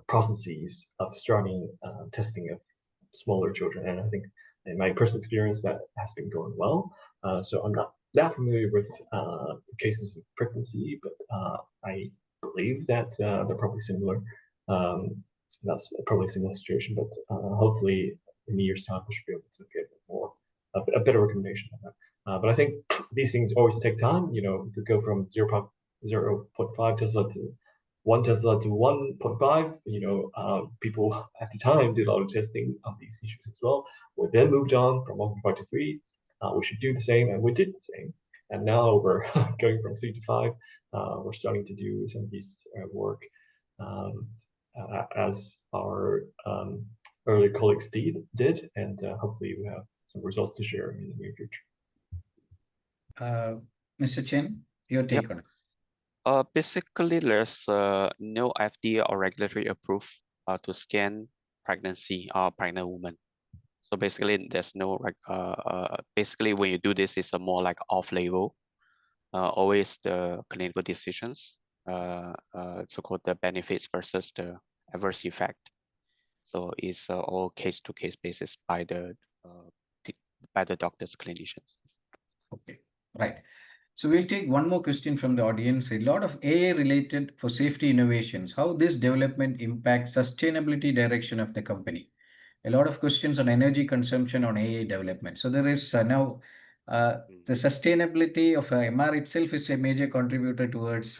processes of starting testing of smaller children. And I think in my personal experience, that has been going well. So I'm not that familiar with the cases of pregnancy, but I believe that they're probably similar. That's probably a similar situation, but hopefully in a year's time, we should be able to get a better recommendation on that. But I think these things always take time. If you go from 0.5 Tesla to 1 Tesla to 1.5, people at the time did a lot of testing on these issues as well. We then moved on from 1.5 to 3. We should do the same, and we did the same. And now we're going from 3 to 5. We're starting to do some of these work as our early colleagues did, and hopefully we have some results to share in the near future. Mr. Chen, your take on it. Basically, there's no FDA or regulatory approved to scan pregnancy or pregnant women. So basically, there's no basically when you do this, it's a more like off-label. Always the clinical decisions, so-called the benefits versus the adverse effect. So it's all case-to-case basis by the doctors, clinicians. Okay, right. So we'll take one more question from the audience. A lot of AI related for safety innovations, how this development impacts sustainability direction of the company. A lot of questions on energy consumption on AI development. So there is now the sustainability of MR itself is a major contributor towards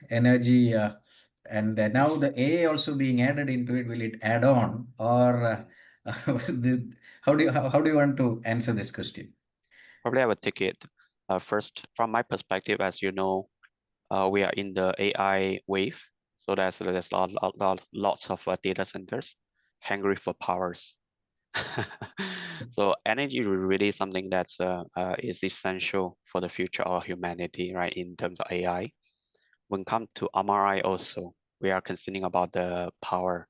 energy, and now the AI also being added into it. Will it add on, or how do you want to answer this question? Probably I would take it first from my perspective. As you know, we are in the AI wave, so there's lots of data centers hungry for powers. So energy is really something that's is essential for the future of humanity, right? In terms of AI, when it comes to MRI, also we are considering about the power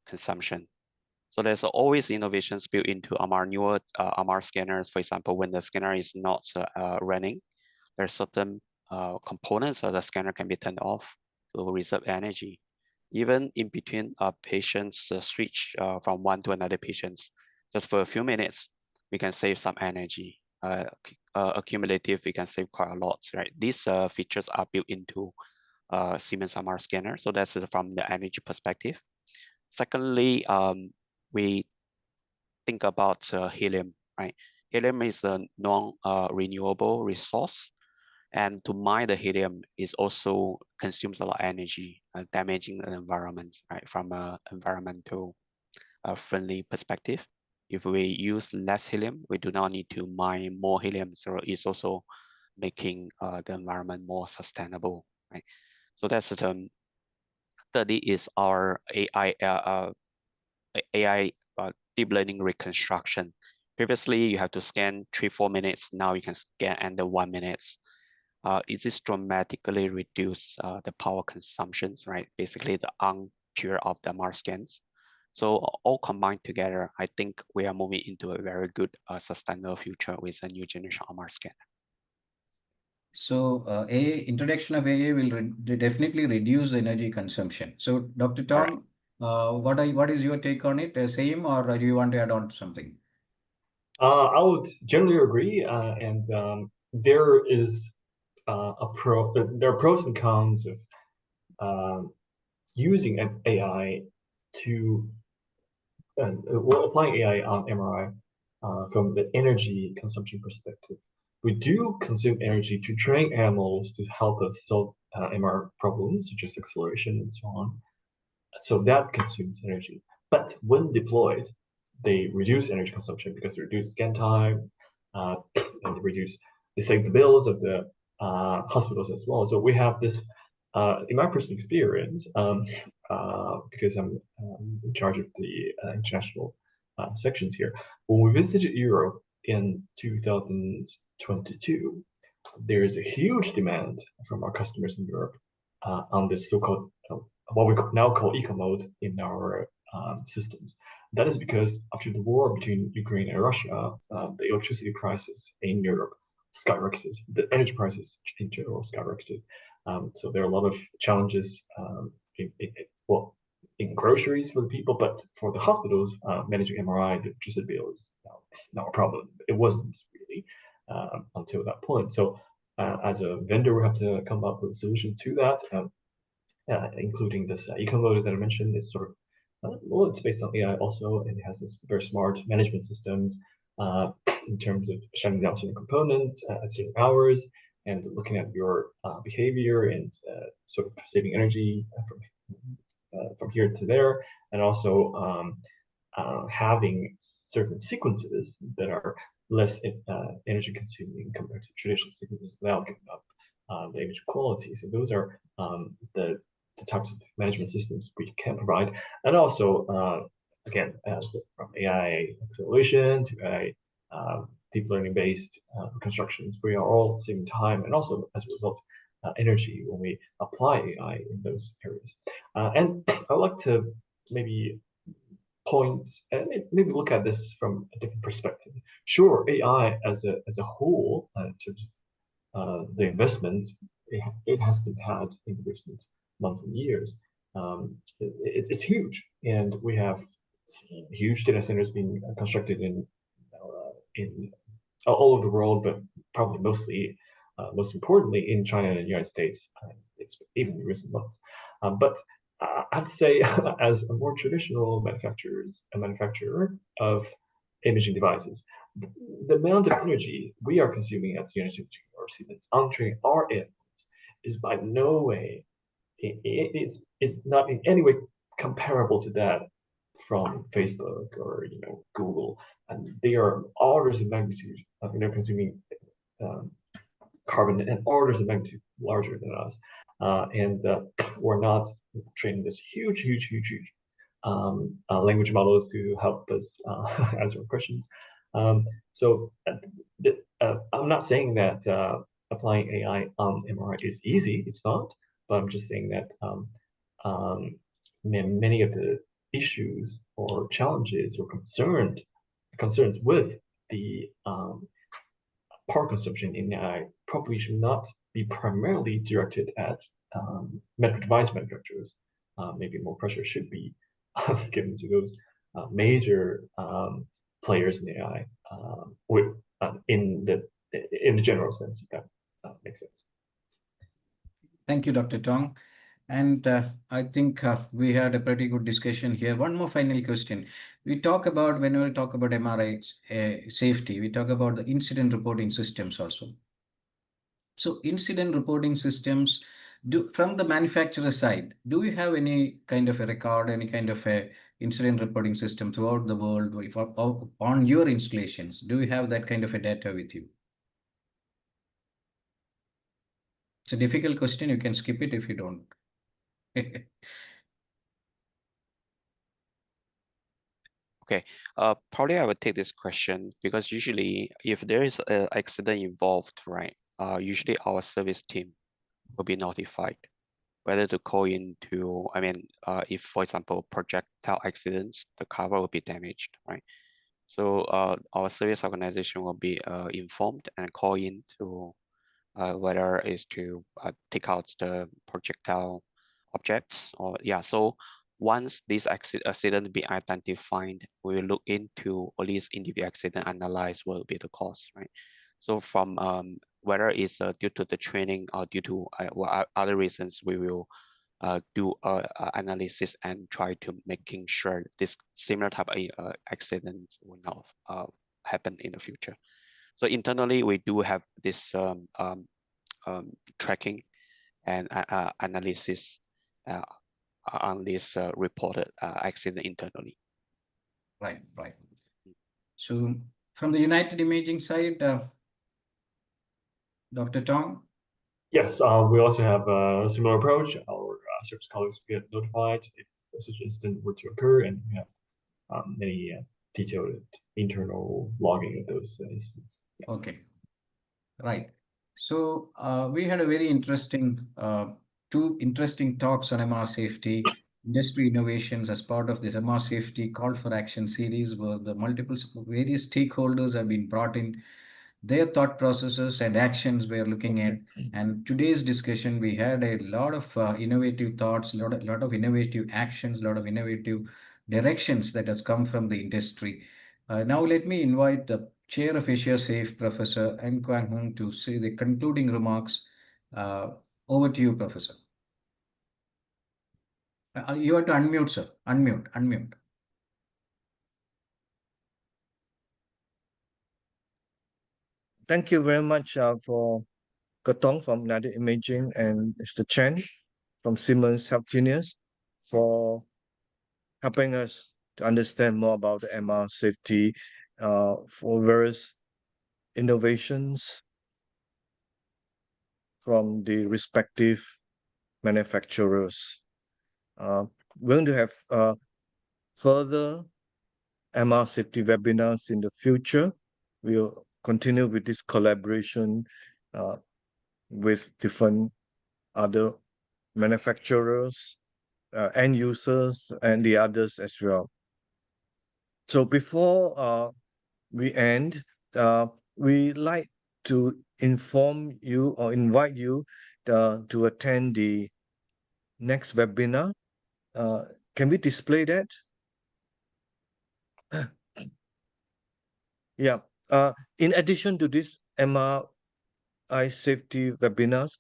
consumption. So there's always innovations built into our newer MR scanners. For example, when the scanner is not running, there's certain components of the scanner can be turned off to reserve energy. Even in between patients switch from one to another patients, just for a few minutes, we can save some energy. Accumulative, we can save quite a lot, right? These features are built into Siemens MR scanner. So that's from the energy perspective. Secondly, we think about helium, right? Helium is a non-renewable resource, and to mine the helium is also consumes a lot of energy, damaging the environment, right? From an environmental friendly perspective, if we use less helium, we do not need to mine more helium, so it's also making the environment more sustainable, right? So that's the study is our AI deep learning reconstruction. Previously, you have to scan 3-4 minutes. Now you can scan under 1 minute. It is dramatically reduce the power consumptions, right? Basically, the on-period of the MR scans. So all combined together, I think we are moving into a very good sustainable future with a new generation MR scanner. So introduction of AI will definitely reduce the energy consumption. So Dr. Tong, what is your take on it? Same, or do you want to add on to something? I would generally agree, and there is there are pros and cons of using AI to applying AI on MRI from the energy consumption perspective. We do consume energy to train animals to help us solve MR problems such as acceleration and so on. So that consumes energy. But when deployed, they reduce energy consumption because they reduce scan time and they save the bills of the hospitals as well. So we have this, in my personal experience, because I'm in charge of the international sections here. When we visited Europe in 2022, there is a huge demand from our customers in Europe on this so-called what we now call eco mode in our systems. That is because after the war between Ukraine and Russia, the electricity prices in Europe skyrocketed. The energy prices in general skyrocketed. So there are a lot of challenges in groceries for the people, but for the hospitals, managing MRI, the electricity bill is now a problem. It wasn't really until that point. So as a vendor, we have to come up with a solution to that, including this eco mode that I mentioned. Is sort of well, it's based on AI also, and it has this very smart management systems in terms of shutting down certain components at certain hours and looking at your behavior and sort of saving energy from here to there, and also having certain sequences that are less energy consuming compared to traditional sequences without giving up the image quality. So those are the types of management systems we can provide. And also, again, from AI acceleration to AI deep learning based constructions, we are all saving time and also, as a result, energy when we apply AI in those areas. And I'd like to maybe point and maybe look at this from a different perspective. Sure, AI as a whole, in terms of the investment it has been had in recent months and years, it's huge, and we have seen huge data centers being constructed in all over the world, but probably mostly most importantly in China and the United States, even in recent months. But I have to say, as a more traditional manufacturer of imaging devices, the amount of energy we are consuming at Siemens or Siemens on training our AIs is by no way, it's not in any way comparable to that from Facebook or Google, and they are orders of magnitude. I think they're consuming carbon and orders of magnitude larger than us, and we're not training this huge language models to help us answer questions. So I'm not saying that applying AI on MRI is easy. It's not, but I'm just saying that many of the issues or challenges or concerns with the power consumption in AI probably should not be primarily directed at medical device manufacturers. Maybe more pressure should be given to those major players in AI in the general sense, if that makes sense. Thank you, Dr. Tong. And I think we had a pretty good discussion here. One more final question. Whenever we talk about MRI safety, we talk about the incident reporting systems also. So incident reporting systems, from the manufacturer side, do we have any kind of a record, any kind of a incident reporting system throughout the world on your installations? Do you have that kind of a data with you? It's a difficult question. You can skip it if you don't. Okay, probably I would take this question because usually if there is an accident involved, right, usually our service team will be notified whether to call in to, if, for example, projectile accidents, the cover will be damaged, right? So our service organization will be informed and call in to whether it's to take out the projectile objects or, yeah. So once this accident be identified, we will look into all these individual accident, analyze what will be the cause, right? So from whether it's due to the training or due to other reasons, we will do analysis and try to making sure this similar type of accident will not happen in the future. So internally, we do have this tracking and analysis on this reported accident internally. Right. So from the United Imaging side, Dr. Tong? Yes, we also have a similar approach. Our service colleagues get notified if such an incident were to occur, and we have many detailed internal logging of those incidents. Yeah. Okay, right. So we had a very interesting, two interesting talks on MR safety, industry innovations as part of this MR safety call for action series, where the various stakeholders have been brought in, their thought processes and actions we are looking at. And today's discussion, we had a lot of innovative thoughts, lot of innovative actions, lot of innovative directions that has come from the industry. Now let me invite the Chair of AsiaSafe, Professor Kwan Hoong, to say the concluding remarks. Over to you, Professor. You have to unmute, sir. Unmute. Thank you very much for Tong from United Imaging and Mr. Chen from Siemens Healthineers for helping us to understand more about the MR safety for various innovations from the respective manufacturers. We're going to have further MR safety webinars in the future. We'll continue with this collaboration with different other manufacturers, end users, and the others as well. So before we end, we like to inform you or invite you to attend the next webinar. Can we display that? Yeah. In addition to this MR MRI Safety webinars.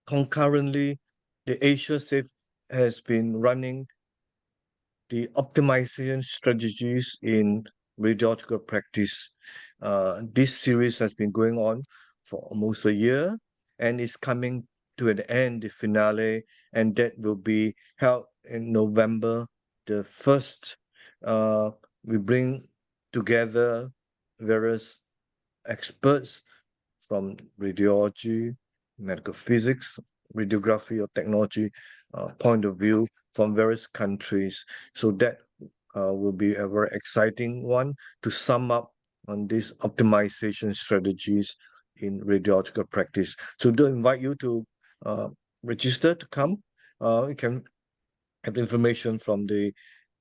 Concurrently, the AsiaSafe has been running the optimization strategies in radiological practice. This series has been going on for almost a year and is coming to an end, the finale, and that will be held in November the 1st. We bring together various experts from radiology, medical physics, radiography or technology point of view from various countries. So that will be a very exciting one to sum up on these optimization strategies in radiological practice. So do invite you to register to come. You can have information from the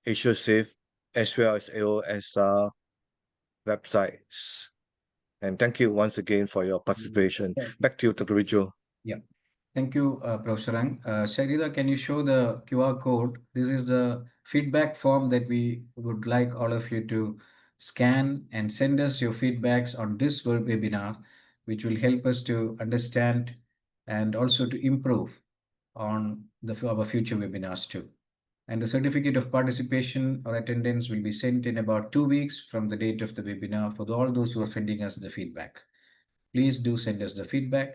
AsiaSafe as well as AOSR websites. And thank you once again for your participation. Back to you, Dr. Rijo. Yeah. Thank you, Professor Ang. Sharida, can you show the QR code? This is the feedback form that we would like all of you to scan and send us your feedbacks on this webinar, which will help us to understand and also to improve on our future webinars too. And the certificate of participation or attendance will be sent in about 2 weeks from the date of the webinar for all those who are sending us the feedback. Please do send us the feedback.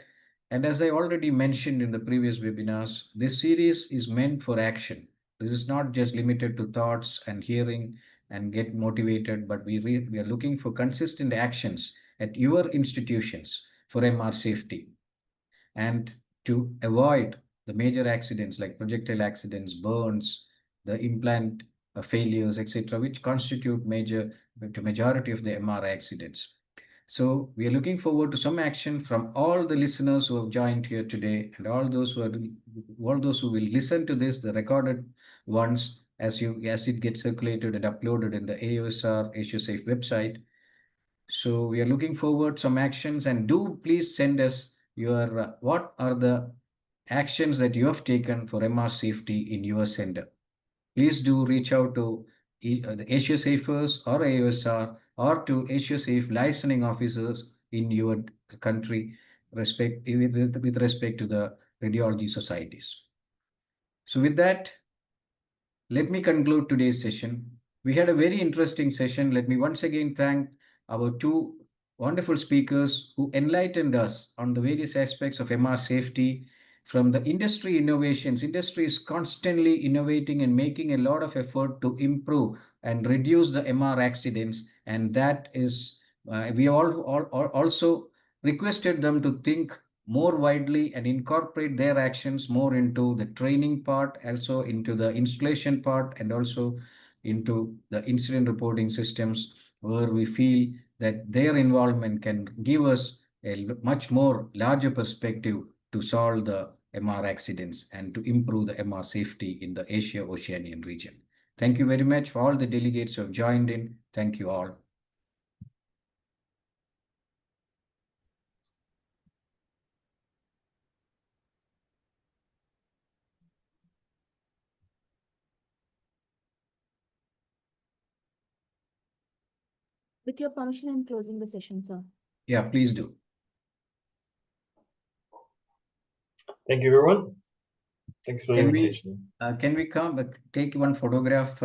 And as I already mentioned in the previous webinars, this series is meant for action. This is not just limited to thoughts and hearing and get motivated, but we are looking for consistent actions at your institutions for MR safety and to avoid the major accidents like projectile accidents, burns, the implant failures, etc., which constitute majority of the MR accidents. So we are looking forward to some action from all the listeners who have joined here today and all those who will listen to this, the recorded ones, as it gets circulated and uploaded in the AOSR AsiaSafe website. So we are looking forward to some actions, and do please send us your what are the actions that you have taken for MR safety in your center. Please do reach out to the AsiaSafers or AOSR or to AsiaSafe licensing officers in your country with respect to the radiology societies. So with that, let me conclude today's session. We had a very interesting session. Let me once again thank our two wonderful speakers who enlightened us on the various aspects of MR safety from the industry innovations. Industry is constantly innovating and making a lot of effort to improve and reduce the MR accidents. And that is, we also requested them to think more widely and incorporate their actions more into the training part, also into the installation part, and also into the incident reporting systems, where we feel that their involvement can give us a much more larger perspective to solve the MR accidents and to improve the MR safety in the Asia-Oceanian region. Thank you very much for all the delegates who have joined in. Thank you all. With your permission, I'm closing the session, sir. Yeah, please do. Thank you, everyone. Thanks for the invitation. Can we take one photograph